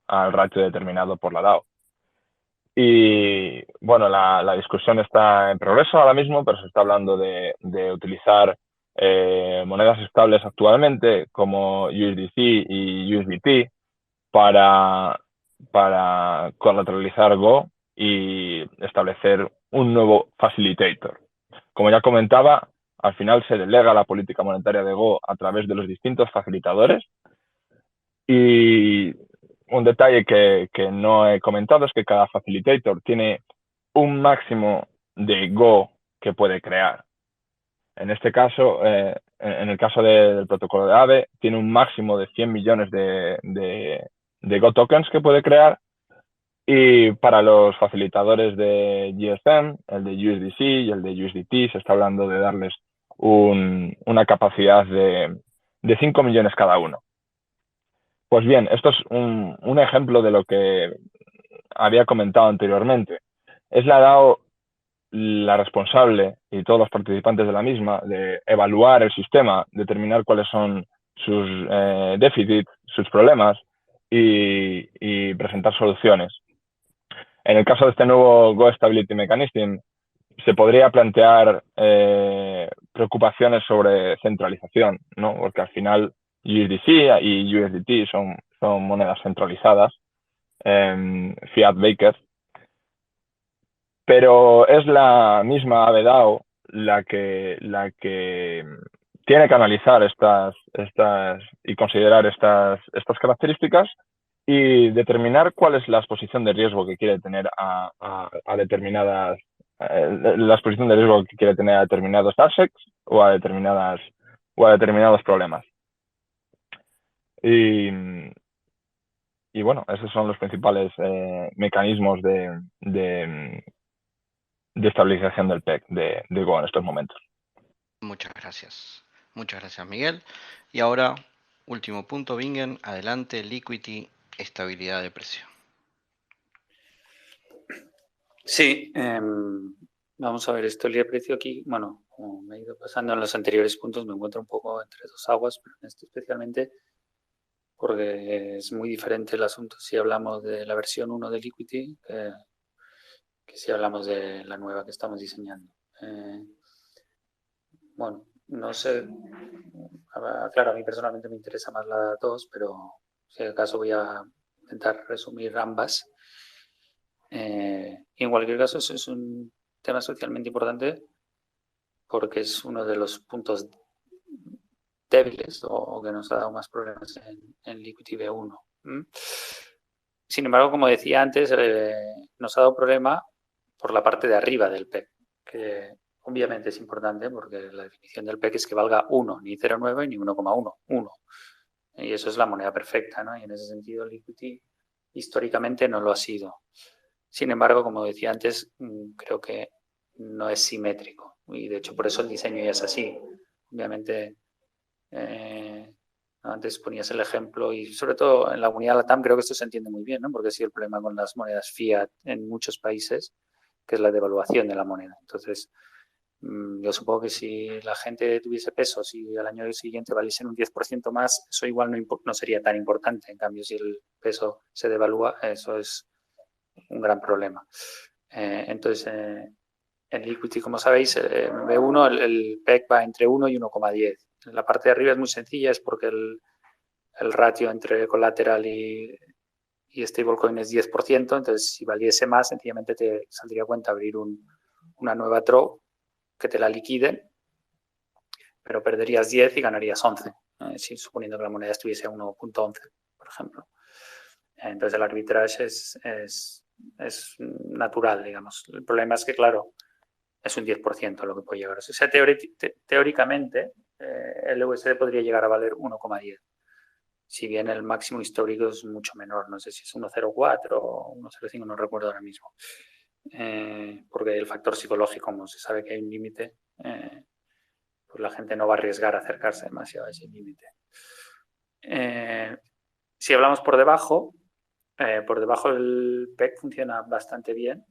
al ratio determinado por la DAO. Y bueno, la discusión está en progreso ahora mismo, pero se está hablando de utilizar monedas estables actualmente como USDC y USDT para colateralizar Go y establecer un nuevo facilitator. Como ya comentaba, al final se delega la política monetaria de Go a través de los distintos facilitadores. Y un detalle que no he comentado es que cada facilitator tiene un máximo de Go que puede crear. En este caso, en el caso del protocolo de Aave, tiene un máximo de 100 millones de Go tokens que puede crear. Y para los facilitadores de GSM, el de USDC y el de USDT, se está hablando de darles una capacidad de 5 millones cada uno. Pues bien, esto es un ejemplo de lo que había comentado anteriormente. Es la DAO la responsable y todos los participantes de la misma de evaluar el sistema, determinar cuáles son sus déficits, sus problemas y presentar soluciones. En el caso de este nuevo Go Stability Mechanism, se podría plantear preocupaciones sobre centralización, ¿no? Porque al final USDC y USDT son monedas centralizadas, fiat Baker, pero es la misma Aave DAO la que tiene que analizar estas y considerar estas características y determinar cuál es la exposición de riesgo que quiere tener a determinadas la exposición de riesgo que quiere tener a determinados assets o a determinados problemas. Y bueno, esos son los principales mecanismos de estabilización del PEG de Go en estos momentos. Muchas gracias. Muchas gracias, Miguel. Y ahora, último punto, Bingen. Adelante, liquidity, estabilidad de precio. Sí, vamos a ver, estabilidad de precio aquí. Bueno, como me he ido pasando en los anteriores puntos, me encuentro un poco entre dos aguas, pero en este especialmente porque es muy diferente el asunto si hablamos de la versión 1 de Liquidity que si hablamos de la nueva que estamos diseñando. Bueno, no sé, claro, a mí personalmente me interesa más la 2, pero si acaso voy a intentar resumir ambas. Y en cualquier caso, eso es un tema socialmente importante porque es uno de los puntos débiles o que nos ha dado más problemas en Liquidity V1. Sin embargo, como decía antes, nos ha dado problema por la parte de arriba del PEG, obviamente es importante porque la definición del PEC es que valga 1, ni 0,9 ni 1,1, 1. Y eso es la moneda perfecta, ¿no? Y en ese sentido el Liquidity históricamente no lo ha sido. Sin embargo, como decía antes, creo que no es simétrico. Y de hecho por eso el diseño ya es así. Obviamente, antes ponías el ejemplo y sobre todo en la comunidad LATAM creo que esto se entiende muy bien, ¿no? Porque ha sido el problema con las monedas fiat en muchos países, que es la devaluación de la moneda. Entonces, yo supongo que si la gente tuviese peso, si al año siguiente valiesen un 10% más, eso igual no sería tan importante. En cambio, si el peso se devalúa, eso es un gran problema. Entonces, en Liquidity, como sabéis, en B1 el PEC va entre 1 y 1,10. La parte de arriba es muy sencilla, es porque el ratio entre collateral y stablecoin es 10%, entonces si valiese más, sencillamente te saldría a cuenta abrir una nueva draw que te la liquiden, pero perderías 10 y ganarías 11, suponiendo que la moneda estuviese a 1,11, por ejemplo. Entonces el arbitrage es natural, digamos. El problema es que, claro, es un 10% lo que puede llegar. O sea, teóricamente, el USD podría llegar a valer 1,10. Si bien el máximo histórico es mucho menor, no sé si es 1,04 o 1,05, no recuerdo ahora mismo. Porque el factor psicológico, como se sabe que hay un límite, pues la gente no va a arriesgar a acercarse demasiado a ese límite. Si hablamos por debajo el PEC funciona bastante bien.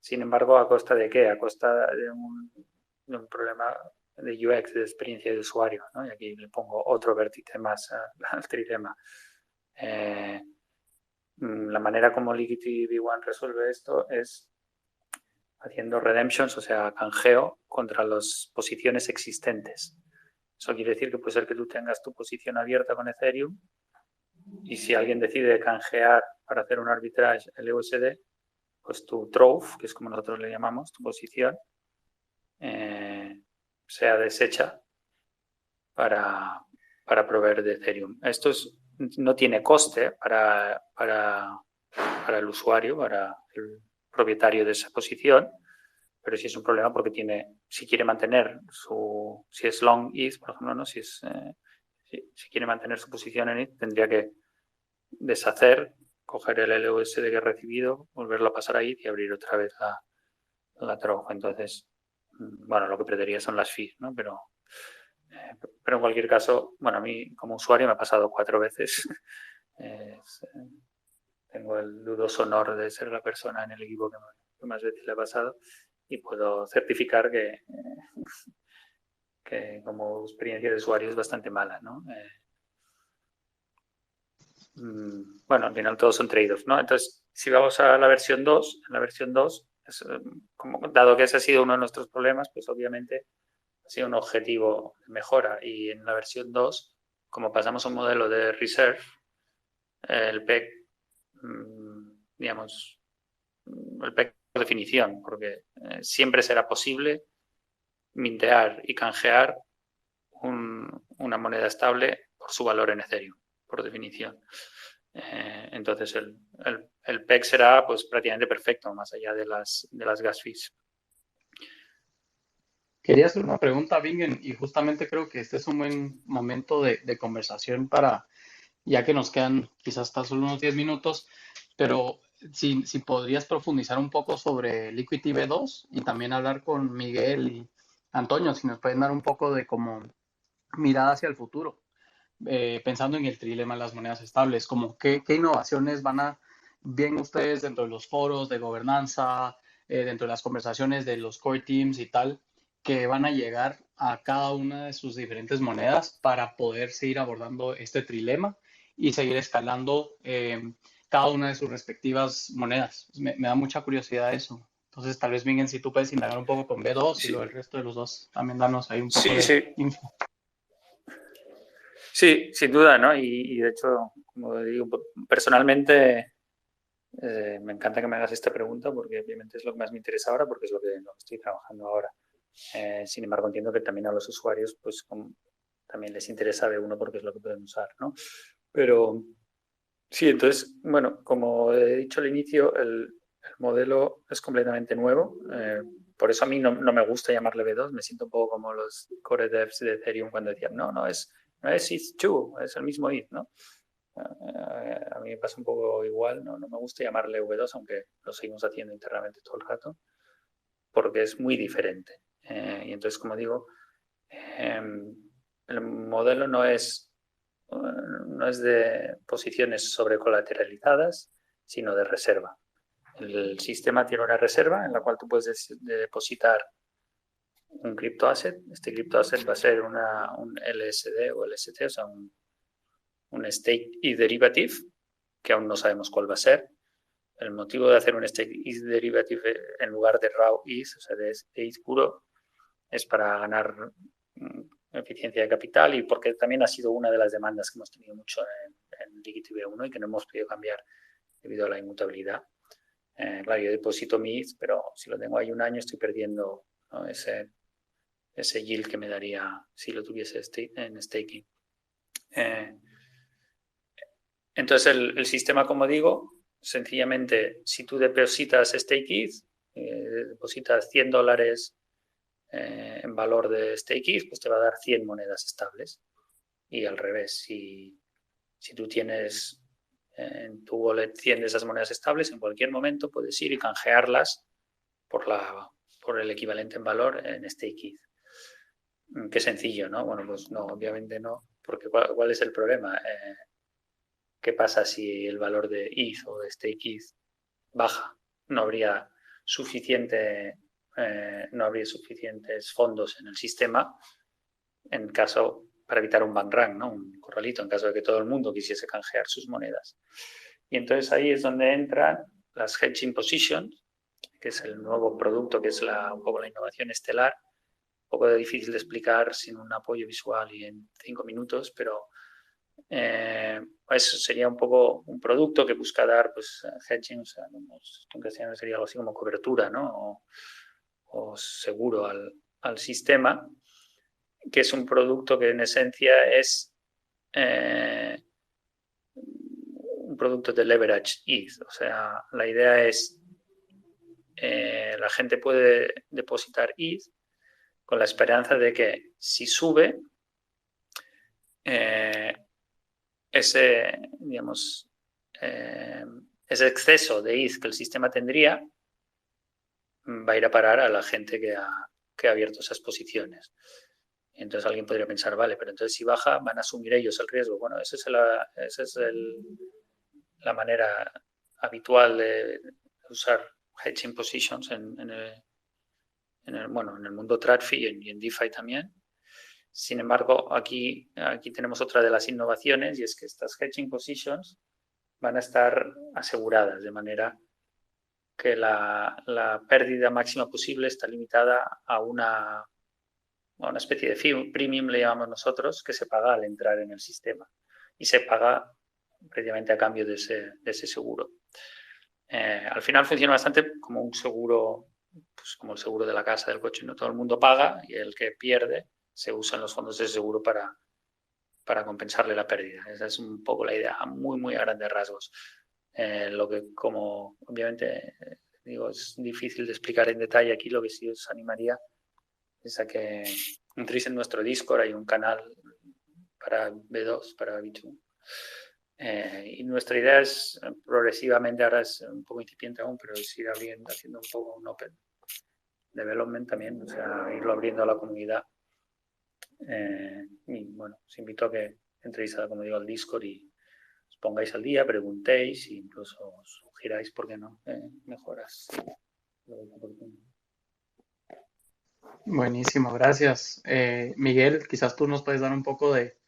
Sin embargo, ¿a costa de qué? A costa de un problema de UX, de experiencia de usuario, ¿no? Y aquí le pongo otro vértice más al trilema. La manera como Liquidity V1 resuelve esto es haciendo redemptions, o sea, canjeo contra las posiciones existentes. Eso quiere decir que puede ser que tú tengas tu posición abierta con Ethereum y si alguien decide canjear para hacer un arbitrage el USD, pues tu trove, que es como nosotros le llamamos, tu posición, sea deshecha para proveer de Ethereum. Esto no tiene coste para el usuario, para el propietario de esa posición, pero sí es un problema porque si quiere mantener si es long ETH, por ejemplo, ¿no? Si quiere mantener su posición en ETH, tendría que deshacer, coger el LUSD que ha recibido, volverlo a pasar a ETH y abrir otra vez la trove. Entonces, bueno, lo que perdería son las fees, ¿no? Pero en cualquier caso, bueno, a mí como usuario me ha pasado 4 veces. Tengo el dudoso honor de ser la persona en el equipo que más veces le ha pasado y puedo certificar que como experiencia de usuario es bastante mala, ¿no? Bueno, al final todos son trade-offs, ¿no? Entonces, si vamos a la versión 2, en la versión 2, dado que ese ha sido uno de nuestros problemas, pues obviamente ha sido un objetivo de mejora. Y en la versión 2, como pasamos a un modelo de reserve, el PEC, digamos, el PEC por definición, porque siempre será posible mintear y canjear una moneda estable por su valor en Ethereum, por definición. Entonces el PEC será pues prácticamente perfecto, más allá de las gas fees. Quería hacer una pregunta, Bingen, y justamente creo que este es un buen momento de conversación para, ya que nos quedan quizás hasta solo unos 10 minutos, pero si podrías profundizar un poco sobre Liquidity V2 y también hablar con Miguel y Antonio, si nos pueden dar un poco de como mirada hacia el futuro, pensando en el trilema de las monedas estables, como qué innovaciones ven ustedes dentro de los foros de gobernanza, dentro de las conversaciones de los core teams y tal, que van a llegar a cada una de sus diferentes monedas para poder seguir abordando este trilema y seguir escalando cada una de sus respectivas monedas. Me da mucha curiosidad eso. Entonces, tal vez, Miguel, si tú puedes indagar un poco con B2 Sí. y luego el resto de los dos, también darnos ahí un poco info. Sí, sin duda, ¿no? Y de hecho, como digo, personalmente me encanta que me hagas esta pregunta porque obviamente es lo que más me interesa ahora porque es lo que estoy trabajando ahora. Sin embargo, entiendo que también a los usuarios pues también les interesa B1 porque es lo que pueden usar, ¿no? Pero sí, entonces, bueno, como he dicho al inicio, el modelo es completamente nuevo. por eso a mí no me gusta llamarle V2, me siento un poco como los core devs de Ethereum cuando decían, no es ETH2, es el mismo ETH, ¿no? A mí me pasa un poco igual, no me gusta llamarle V2, aunque lo seguimos haciendo internamente todo el rato, porque es muy diferente. Y entonces, como digo, el modelo no es de posiciones sobrecolateralizadas, sino de reserva. El sistema tiene una reserva en la cual tú puedes depositar un criptoasset. Este criptoasset va a ser un LSD o LST, o sea, un stake y derivative, que aún no sabemos cuál va a ser. El motivo de hacer un stake y derivative en lugar de raw ETH, o sea, de ETH puro, es para ganar eficiencia de capital y porque también ha sido una de las demandas que hemos tenido mucho en Liquidity V1 y que no hemos podido cambiar debido a la inmutabilidad. Claro, yo deposito mi ETH, pero si lo tengo ahí un año estoy perdiendo, ¿no?, ese yield que me daría si lo tuviese en staking. Entonces el sistema, como digo, sencillamente si tú depositas stake ETH, depositas $100 en valor de stake ETH, pues te va a dar 100 monedas estables. Y al revés, si tú tienes en tu wallet 100 de esas monedas estables, en cualquier momento puedes ir y canjearlas por el equivalente en valor en stake ETH. Qué sencillo, ¿no? Bueno, pues no, obviamente no, porque ¿cuál es el problema? ¿Qué pasa si el valor de ETH o de stake ETH baja? No habría suficientes fondos en el sistema para evitar un bank run, ¿no? Un corralito, en caso de que todo el mundo quisiese canjear sus monedas. Y entonces ahí es donde entran las hedging positions, que es el nuevo producto, que es un poco la innovación estelar. Un poco difícil de explicar sin un apoyo visual y en 5 minutos, pero pues sería un poco un producto que busca dar pues hedging, o sea, en castellano sería algo así como cobertura, ¿no? O seguro al sistema, que es un producto que en esencia es un producto de leverage ETH. O sea, la idea es la gente puede depositar ETH con la esperanza de que si sube ese exceso de ETH que el sistema tendría va a ir a parar a la gente que ha abierto esas posiciones. Entonces alguien podría pensar, vale, pero entonces si baja van a asumir ellos el riesgo. Bueno, esa es la manera habitual de usar hedging positions en el mundo TradFi y en DeFi también. Sin embargo, aquí tenemos otra de las innovaciones y es que estas hedging positions van a estar aseguradas de manera que la pérdida máxima posible está limitada a una especie de fee, premium le llamamos nosotros, que se paga al entrar en el sistema y se paga precisamente a cambio de ese seguro. Al final funciona bastante como un seguro, pues como el seguro de la casa, del coche, no todo el mundo paga y el que pierde se usan los fondos de seguro para compensarle la pérdida. Esa es un poco la idea, muy, muy a grandes rasgos. Lo que, como obviamente digo, es difícil de explicar en detalle aquí, lo que sí os animaría es a que entréis en nuestro Discord, hay un canal para V2, para V2. Y nuestra idea es progresivamente, ahora es un poco incipiente aún, pero es ir haciendo un poco un open development también, o sea, irlo abriendo a la comunidad. Y bueno, os invito a que entréis, como digo, al Discord y os pongáis al día, preguntéis e incluso os sugiráis, ¿por qué no?, mejoras. Buenísimo, gracias. Miguel, quizás tú nos puedes dar un poco de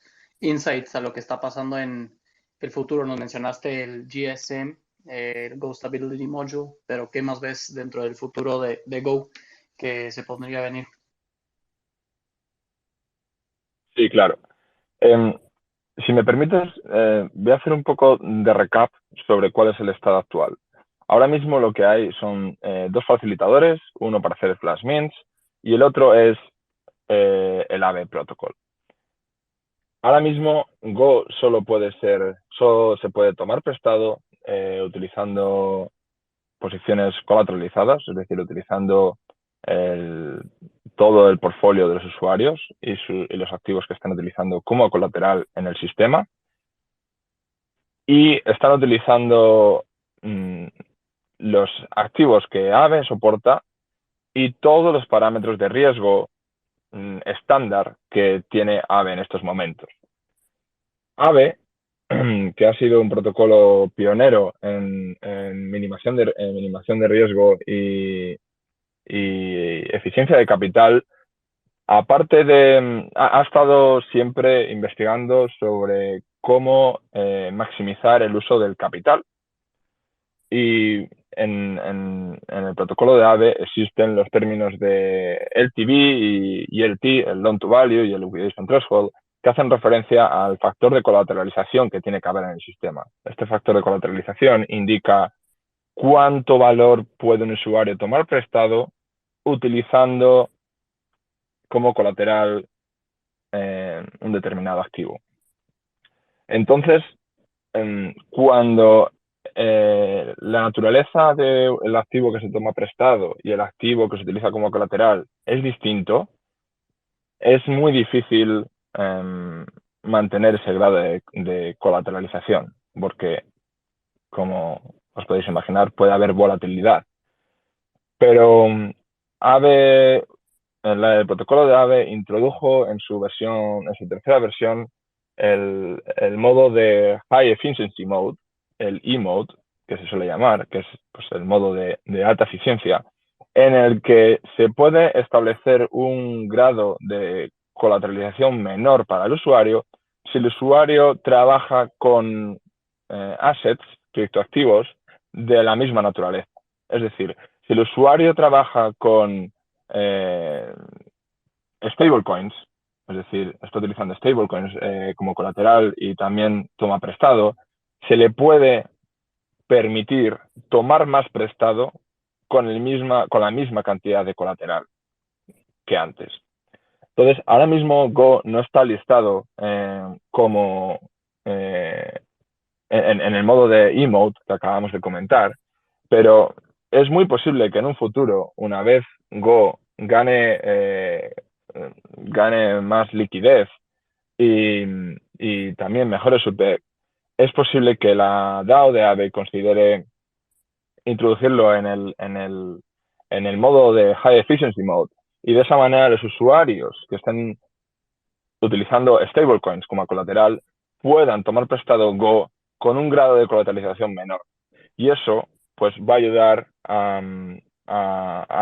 insights a lo que está pasando en el futuro. Nos mencionaste el GSM, el Go Stability Module, pero ¿qué más ves dentro del futuro de Go que se podría venir? Sí, claro. Si me permites, voy a hacer un poco de recap sobre cuál es el estado actual. Ahora mismo lo que hay son dos facilitadores, uno para hacer flash mints y el otro es el Aave Protocol. Ahora mismo Go solo se puede tomar prestado utilizando posiciones colateralizadas, es decir, utilizando todo el portfolio de los usuarios y los activos que están utilizando como colateral en el sistema. Y están utilizando los activos que Aave soporta y todos los parámetros de riesgo estándar que tiene Aave en estos momentos. Aave, que ha sido un protocolo pionero en minimación de riesgo y eficiencia de capital, aparte de, ha estado siempre investigando sobre cómo maximizar el uso del capital. Y en el protocolo de Aave existen los términos de LTV y ELT, el Loan to Value y el Liquidation Threshold, que hacen referencia al factor de colateralización que tiene que haber en el sistema. Este factor de colateralización indica cuánto valor puede un usuario tomar prestado utilizando como colateral un determinado activo. Entonces, cuando la naturaleza del activo que se toma prestado y el activo que se utiliza como colateral es distinto, es muy difícil mantener ese grado de colateralización, porque, como os podéis imaginar, puede haber volatilidad. Pero Aave, el protocolo de Aave introdujo en su tercera versión, el modo de High Efficiency Mode, el E-Mode, que se suele llamar, que es pues, el modo de alta eficiencia, en el que se puede establecer un grado de colateralización menor para el usuario si el usuario trabaja con assets, criptoactivos, de la misma naturaleza. Es decir, si el usuario trabaja con stablecoins, es decir, está utilizando stablecoins como colateral y también toma prestado, se le puede permitir tomar más prestado con la misma cantidad de colateral que antes. Entonces, ahora mismo Go no está listado como en el modo de E-Mode que acabamos de comentar, pero es muy posible que en un futuro, una vez Go gane más liquidez y también mejore su tech, es posible que la DAO de Aave considere introducirlo en el modo de High Efficiency Mode, y de esa manera los usuarios que estén utilizando stablecoins como colateral puedan tomar prestado Go con un grado de colateralización menor. Y eso pues va a ayudar a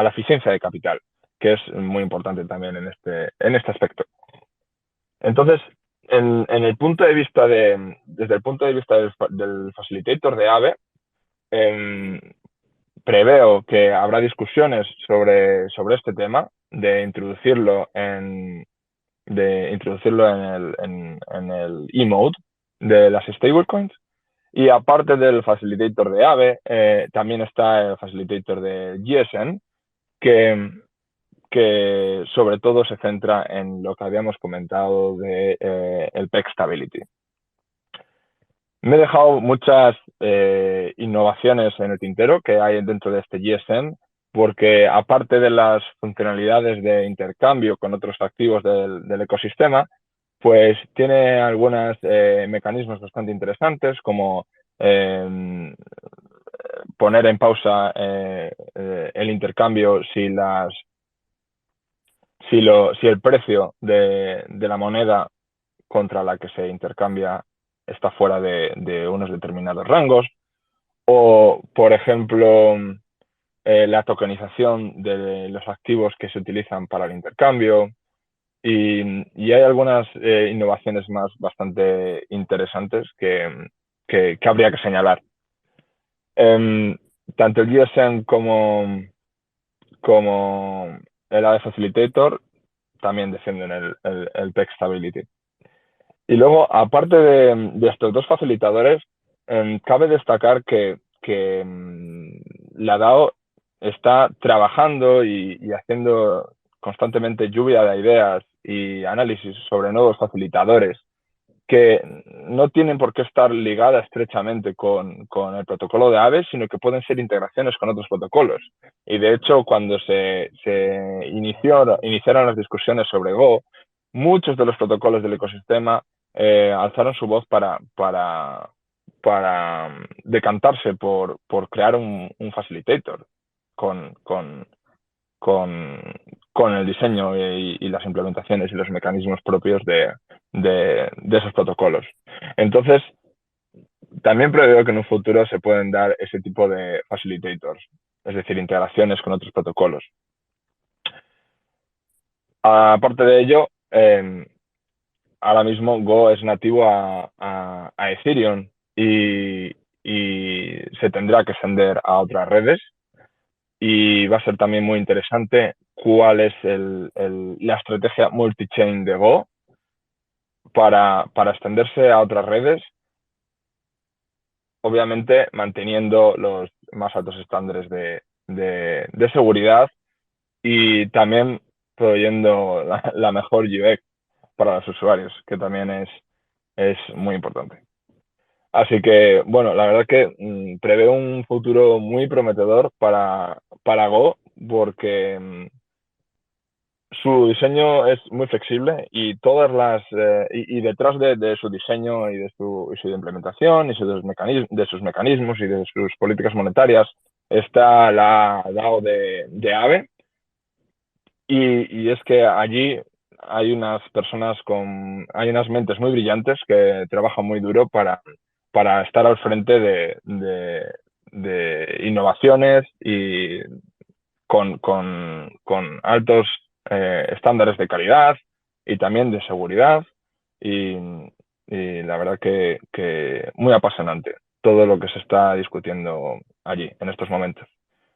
la eficiencia de capital, que es muy importante también en este aspecto. Entonces, desde el punto de vista del facilitator de Aave, preveo que habrá discusiones sobre este tema, de introducirlo en el E-Mode de las stablecoins. Y aparte del facilitator de Aave, también está el facilitator de GSN, que sobre todo se centra en lo que habíamos comentado de el peg stability. Me he dejado muchas innovaciones en el tintero que hay dentro de este GSN, porque aparte de las funcionalidades de intercambio con otros activos del ecosistema, pues tiene algunos mecanismos bastante interesantes, como poner en pausa el intercambio si el precio de la moneda contra la que se intercambia está fuera de unos determinados rangos, o, por ejemplo, la tokenización de los activos que se utilizan para el intercambio, y hay algunas innovaciones más bastante interesantes que habría que señalar. Tanto el GSN como el Aave Facilitator también defienden el peg stability. Y luego, aparte de estos dos facilitadores, cabe destacar que la DAO está trabajando y haciendo constantemente lluvia de ideas y análisis sobre nuevos facilitadores que no tienen por qué estar ligadas estrechamente con el protocolo de Aave, sino que pueden ser integraciones con otros protocolos. Y de hecho, cuando se iniciaron las discusiones sobre Go, muchos de los protocolos del ecosistema alzaron su voz para decantarse por crear un facilitator con el diseño y las implementaciones y los mecanismos propios de esos protocolos. Entonces, también preveo que en un futuro se pueden dar ese tipo de facilitators, es decir, integraciones con otros protocolos. Aparte de ello, ahora mismo Go es nativo a Ethereum y se tendrá que extender a otras redes. Y va a ser también muy interesante cuál es la estrategia multi-chain de Go para extenderse a otras redes, obviamente manteniendo los más altos estándares de seguridad y también proveyendo la mejor UX para los usuarios, que también es muy importante. Así que, bueno, la verdad que preveo un futuro muy prometedor para Go, porque su diseño es muy flexible y todas las y detrás de su diseño y de su implementación y de sus mecanismos y de sus políticas monetarias está la DAO de Aave, y es que allí hay unas hay unas mentes muy brillantes que trabajan muy duro para estar al frente de innovaciones y con altos estándares de calidad y también de seguridad, y la verdad que muy apasionante todo lo que se está discutiendo allí en estos momentos.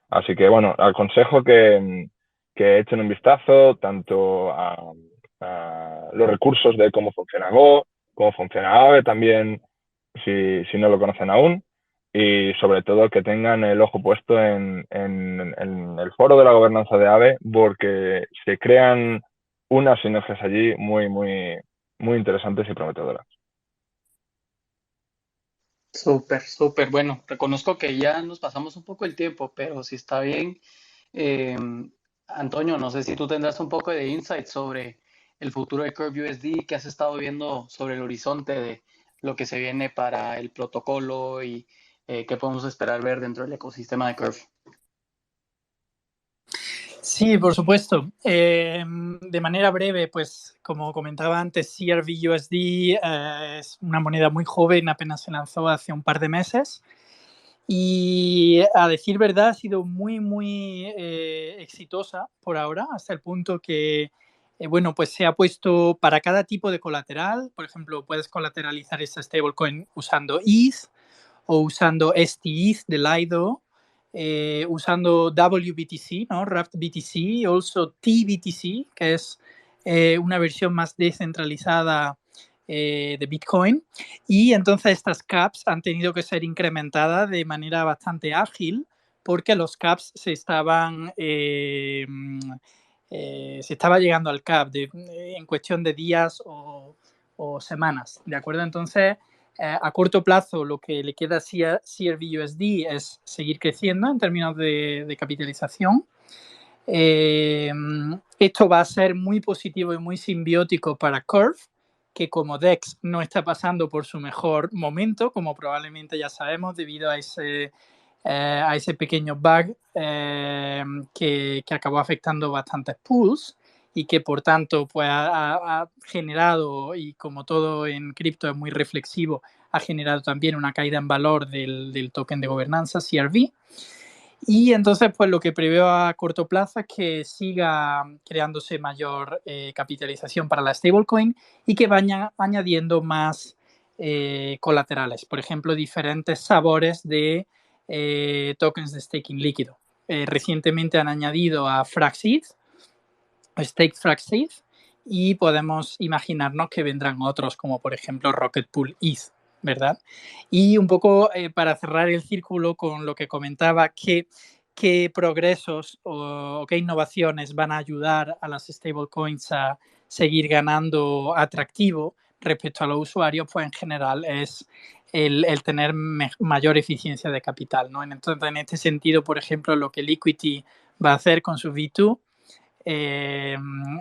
Así que, bueno, aconsejo que echen un vistazo tanto a los recursos de cómo funciona Go, cómo funciona Aave también, si no lo conocen aún, y sobre todo que tengan el ojo puesto en el foro de la gobernanza de Aave, porque se crean unas sinergias allí muy, muy, muy interesantes y prometedoras. Súper, súper. Bueno, reconozco que ya nos pasamos un poco el tiempo, pero si está bien, eh, Antonio, no sé si tú tendrás un poco de insight sobre el futuro de Curve USD, que has estado viendo sobre el horizonte de lo que se viene para el protocolo y qué podemos esperar ver dentro del ecosistema de Curve. Sí, por supuesto. De manera breve, pues como comentaba antes, CRV-USD es una moneda muy joven, apenas se lanzó hace un par de meses. Y a decir verdad ha sido muy, muy exitosa por ahora, hasta el punto que, bueno, pues se ha puesto para cada tipo de colateral. Por ejemplo, puedes colateralizar esta stablecoin usando ETH o usando STETH de Lido, usando WBTC, ¿no? Wrapped BTC, also TBTC, que es una versión más descentralizada de Bitcoin. Y entonces estas caps han tenido que ser incrementadas de manera bastante ágil porque los caps se estaba llegando al cap en cuestión de días o semanas, ¿de acuerdo? Entonces, a corto plazo lo que le queda a CRV-USD es seguir creciendo en términos de capitalización. Esto va a ser muy positivo y muy simbiótico para Curve, que como DEX no está pasando por su mejor momento, como probablemente ya sabemos, debido a ese pequeño bug que acabó afectando bastantes pools y que por tanto pues, ha generado, y como todo en cripto es muy reflexivo, ha generado también una caída en valor del token de gobernanza, CRV. Y entonces, pues lo que preveo a corto plazo es que siga creándose mayor capitalización para la stablecoin y que vayan añadiendo más colaterales, por ejemplo, diferentes sabores de tokens de staking líquido. Recientemente han añadido a Fraxeth, Stake Fraxeth, y podemos imaginarnos que vendrán otros como por ejemplo Rocket Pool ETH, ¿verdad? Y un poco para cerrar el círculo con lo que comentaba, qué progresos o qué innovaciones van a ayudar a las stablecoins a seguir ganando atractivo, respecto a los usuarios, pues en general es el tener mayor eficiencia de capital, ¿no? Entonces, en este sentido, por ejemplo, lo que Liquidity va a hacer con su V2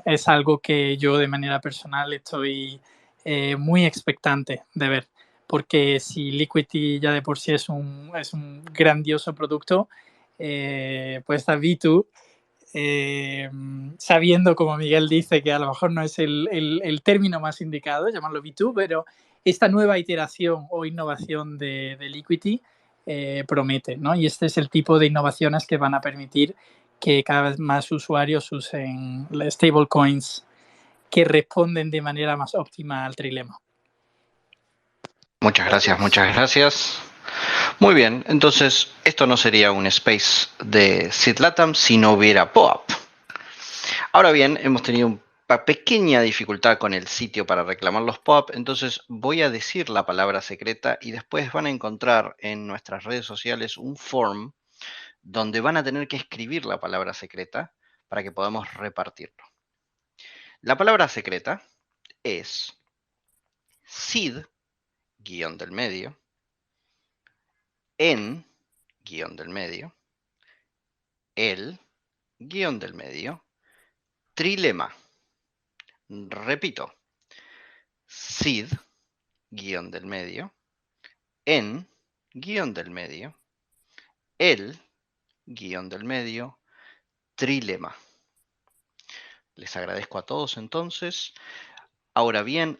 es algo que yo de manera personal estoy muy expectante de ver, porque si Liquidity ya de por sí es un grandioso producto, pues esta V2, sabiendo, como Miguel dice, que a lo mejor no es el término más indicado, llamarlo V2, pero esta nueva iteración o innovación de Liquidity promete, ¿no? Y este es el tipo de innovaciones que van a permitir que cada vez más usuarios usen stablecoins que responden de manera más óptima al trilema. Muchas gracias, muchas gracias. Muy bien, entonces esto no sería un space de Sid Latam si no hubiera POAP. Ahora bien, hemos tenido una pequeña dificultad con el sitio para reclamar los POAP, entonces voy a decir la palabra secreta y después van a encontrar en nuestras redes sociales un form donde van a tener que escribir la palabra secreta para que podamos repartirlo. La palabra secreta es Sid, guión del medio, en, guión del medio, el, guión del medio, trilema. Repito, Sid, guión del medio, en, guión del medio, el, guión del medio, trilema. Les agradezco a todos entonces. Ahora bien,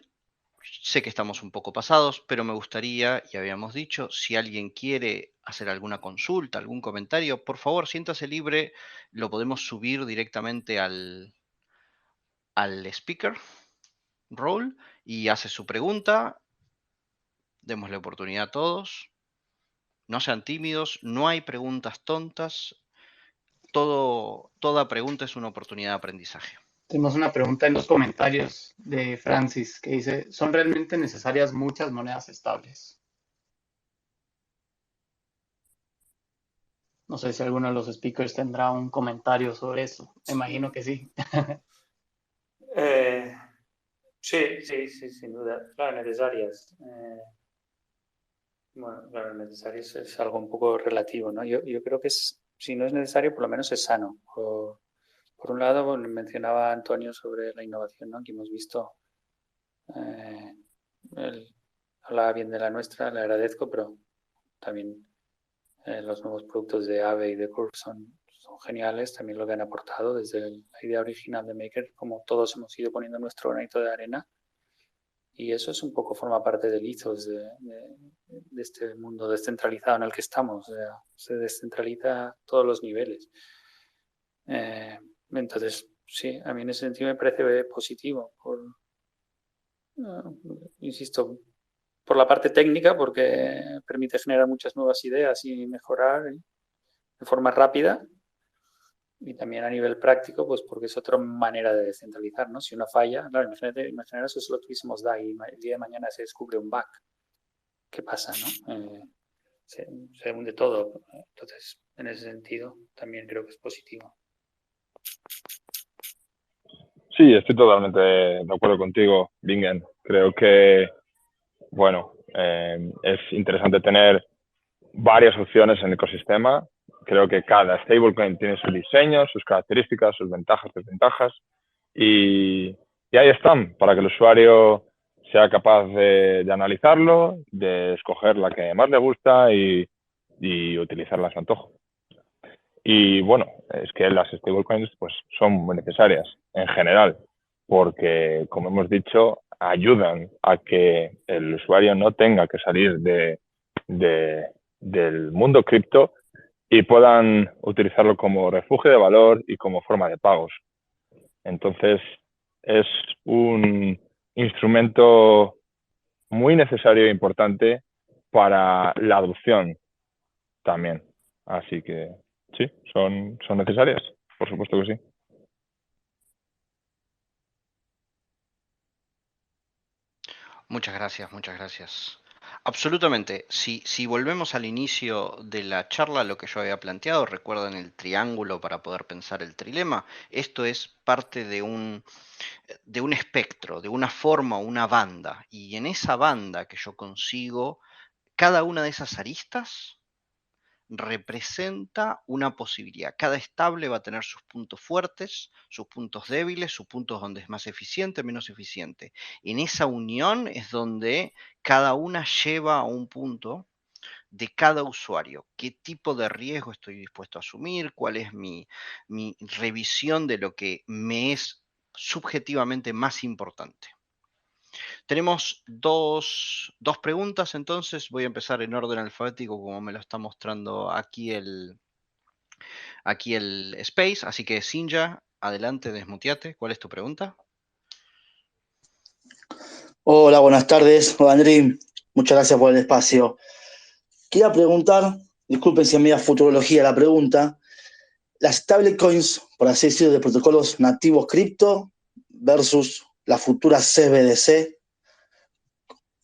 sé que estamos un poco pasados, pero me gustaría, y habíamos dicho, si alguien quiere hacer alguna consulta, algún comentario, por favor, siéntase libre, lo podemos subir directamente al speaker role y hace su pregunta. Démosle oportunidad a todos. No sean tímidos, no hay preguntas tontas. Toda pregunta es una oportunidad de aprendizaje. Tenemos una pregunta en los comentarios de Francis que dice, ¿son realmente necesarias muchas monedas estables? No sé si alguno de los speakers tendrá un comentario sobre eso. Me imagino que sí. Sí, sin duda. Claro, necesarias. Bueno, claro, necesarias es algo un poco relativo, ¿no? Yo creo que si no es necesario, por lo menos es sano. Por un lado, bueno, mencionaba Antonio sobre la innovación, ¿no? Que hemos visto. Él hablaba bien de la nuestra, le agradezco, pero también los nuevos productos de Aave y de Curve son geniales, también lo que han aportado desde la idea original de Maker, como todos hemos ido poniendo nuestro granito de arena. Y eso es un poco, forma parte del ethos de este mundo descentralizado en el que estamos. O sea, se descentraliza a todos los niveles. Entonces, sí, a mí en ese sentido me parece positivo. Insisto, por la parte técnica, porque permite generar muchas nuevas ideas y mejorar de forma rápida. Y también a nivel práctico, pues porque es otra manera de descentralizar, ¿no? Si una falla, claro, imagínate si solo tuviésemos DAI y el día de mañana se descubre un bug. ¿Qué pasa, no? Se hunde todo. Entonces, en ese sentido, también creo que es positivo. Sí, estoy totalmente de acuerdo contigo, Bingen. Creo que, bueno, es interesante tener varias opciones en el ecosistema. Creo que cada stablecoin tiene su diseño, sus características, sus ventajas, desventajas. Y ahí están, para que el usuario sea capaz de analizarlo, de escoger la que más le gusta y utilizarla a su antojo. Y bueno, es que las stablecoins pues, son muy necesarias en general, porque, como hemos dicho, ayudan a que el usuario no tenga que salir del mundo cripto y puedan utilizarlo como refugio de valor y como forma de pagos. Entonces, es un instrumento muy necesario e importante para la adopción también. Así que sí, son necesarias, por supuesto que sí. Muchas gracias, muchas gracias. Absolutamente. Si volvemos al inicio de la charla, lo que yo había planteado, recuerdan el triángulo para poder pensar el trilema. Esto es parte de un espectro, de una forma, una banda. Y en esa banda que yo consigo, cada una de esas aristas representa una posibilidad. Cada estable va a tener sus puntos fuertes, sus puntos débiles, sus puntos donde es más eficiente, menos eficiente. En esa unión es donde cada una lleva a un punto de cada usuario. ¿Qué tipo de riesgo estoy dispuesto a asumir? ¿Cuál es mi revisión de lo que me es subjetivamente más importante? Tenemos dos preguntas, entonces voy a empezar en orden alfabético como me lo está mostrando aquí el Space. Así que Sinja, adelante, desmuteate. ¿Cuál es tu pregunta? Hola, buenas tardes, Andrín. Muchas gracias por el espacio. Quería preguntar, disculpen si es media futurología la pregunta, las stablecoins, por así decirlo, de protocolos nativos cripto versus las futuras CBDC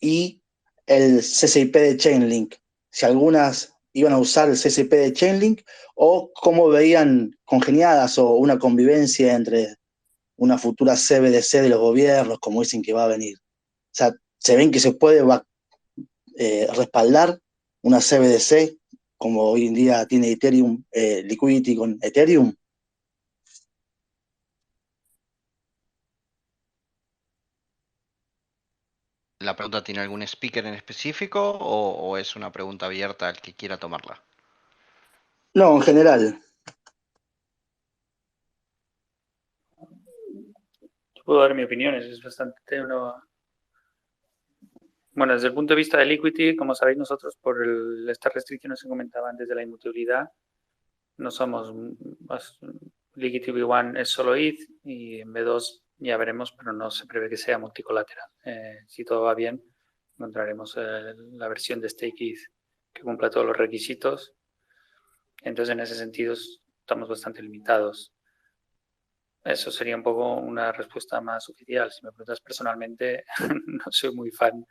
y el CCIP de Chainlink. Si algunas iban a usar el CCIP de Chainlink o cómo veían congeniadas o una convivencia entre una futura CBDC de los gobiernos, como dicen que va a venir. O sea, se ven que se puede respaldar una CBDC como hoy en día tiene Ethereum, Liquidity con Ethereum. ¿La pregunta tiene algún speaker en específico o es una pregunta abierta al que quiera tomarla? No, en general. Yo puedo dar mi opinión, es bastante... Bueno, desde el punto de vista de Liquidity, como sabéis nosotros, por estas restricciones que comentaban desde la inmutabilidad, no somos... Liquidity V1 es solo ETH y en B2 ya veremos, pero no se prevé que sea multicolateral. Si todo va bien, encontraremos la versión de Stake ETH que cumpla todos los requisitos. Entonces, en ese sentido, estamos bastante limitados. Eso sería un poco una respuesta más oficial. Si me preguntas personalmente, no soy muy fan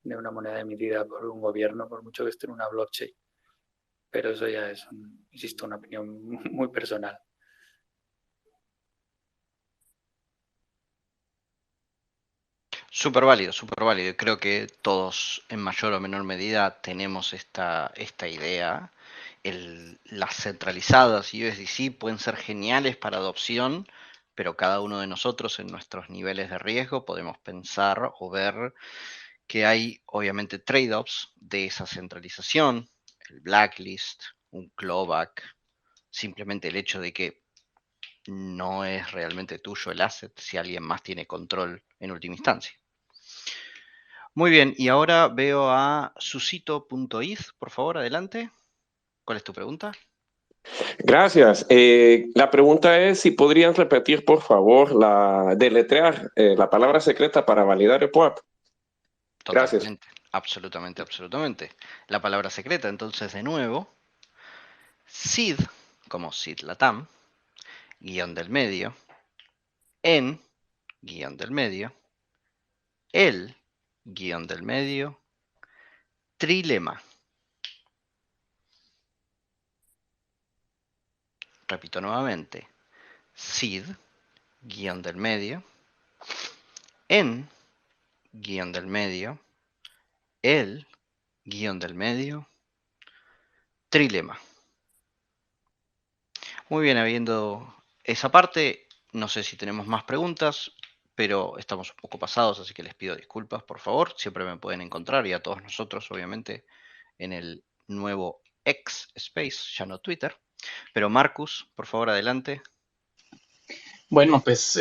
de una moneda emitida por un gobierno, por mucho que esté en una blockchain. Pero eso ya es, insisto, una opinión muy personal. Súper válido, súper válido. Creo que todos en mayor o menor medida tenemos esta idea. Las centralizadas y USDC pueden ser geniales para adopción, pero cada uno de nosotros en nuestros niveles de riesgo podemos pensar o ver que hay obviamente trade-offs de esa centralización, el blacklist, un clawback, simplemente el hecho de que no es realmente tuyo el asset si alguien más tiene control en última instancia. Muy bien, y ahora veo a susito.ith, por favor, adelante. ¿Cuál es tu pregunta? Gracias. La pregunta es si podrían repetir, por favor, deletrear la palabra secreta para validar el POAP. Gracias. Totalmente, absolutamente, absolutamente. La palabra secreta, entonces, de nuevo, SID, como SID Latam, guión del medio, en, guión del medio, el, guión del medio, trilema. Repito nuevamente, SID, guión del medio, en, guión del medio, el, guión del medio, trilema. Muy bien, habiendo esa parte, no sé si tenemos más preguntas, pero estamos un poco pasados, así que les pido disculpas, por favor. Siempre me pueden encontrar y a todos nosotros, obviamente, en el nuevo X Space, ya no Twitter. Pero Marcus, por favor, adelante. Bueno, pues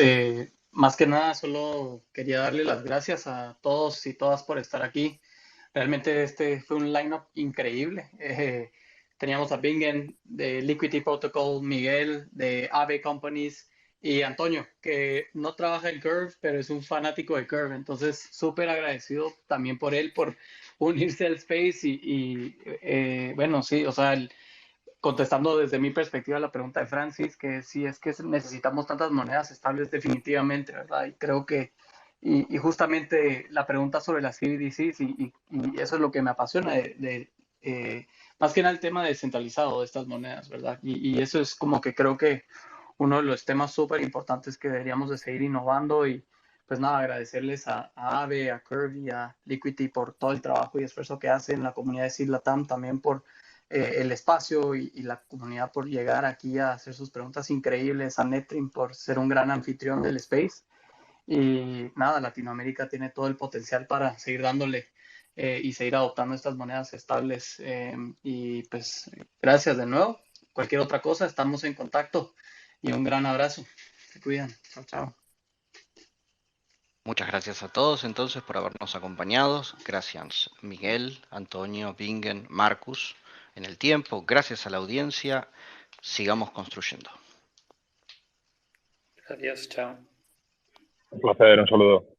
más que nada solo quería darle las gracias a todos y todas por estar aquí. Realmente este fue un lineup increíble. Teníamos a Bingen de Liquidity Protocol, Miguel de Aave Companies y Antonio, que no trabaja en Curve, pero es un fanático de Curve. Entonces, súper agradecido también por él, por unirse al Space bueno, sí, o sea, contestando desde mi perspectiva la pregunta de Francis, que si es que necesitamos tantas monedas estables definitivamente, ¿verdad? Y creo que Y justamente la pregunta sobre las CBDCs, y eso es lo que me apasiona más que nada el tema descentralizado de estas monedas, ¿verdad? Y eso es como que creo que uno de los temas súper importantes que deberíamos de seguir innovando. Y pues nada, agradecerles a Aave, a Curvy, a Liquidity por todo el trabajo y esfuerzo que hacen, la comunidad de Seed Latam también por el espacio y la comunidad por llegar aquí a hacer sus preguntas increíbles, a Netrim por ser un gran anfitrión del Space. Y nada, Latinoamérica tiene todo el potencial para seguir dándole y seguir adoptando estas monedas estables. Y pues gracias de nuevo. Cualquier otra cosa, estamos en contacto. Y un gran abrazo. Se cuidan. Chao, chao. Muchas gracias a todos entonces por habernos acompañado. Gracias Miguel, Antonio, Bingen, Marcus en el tiempo. Gracias a la audiencia. Sigamos construyendo. Gracias, chao. Un placer, un saludo.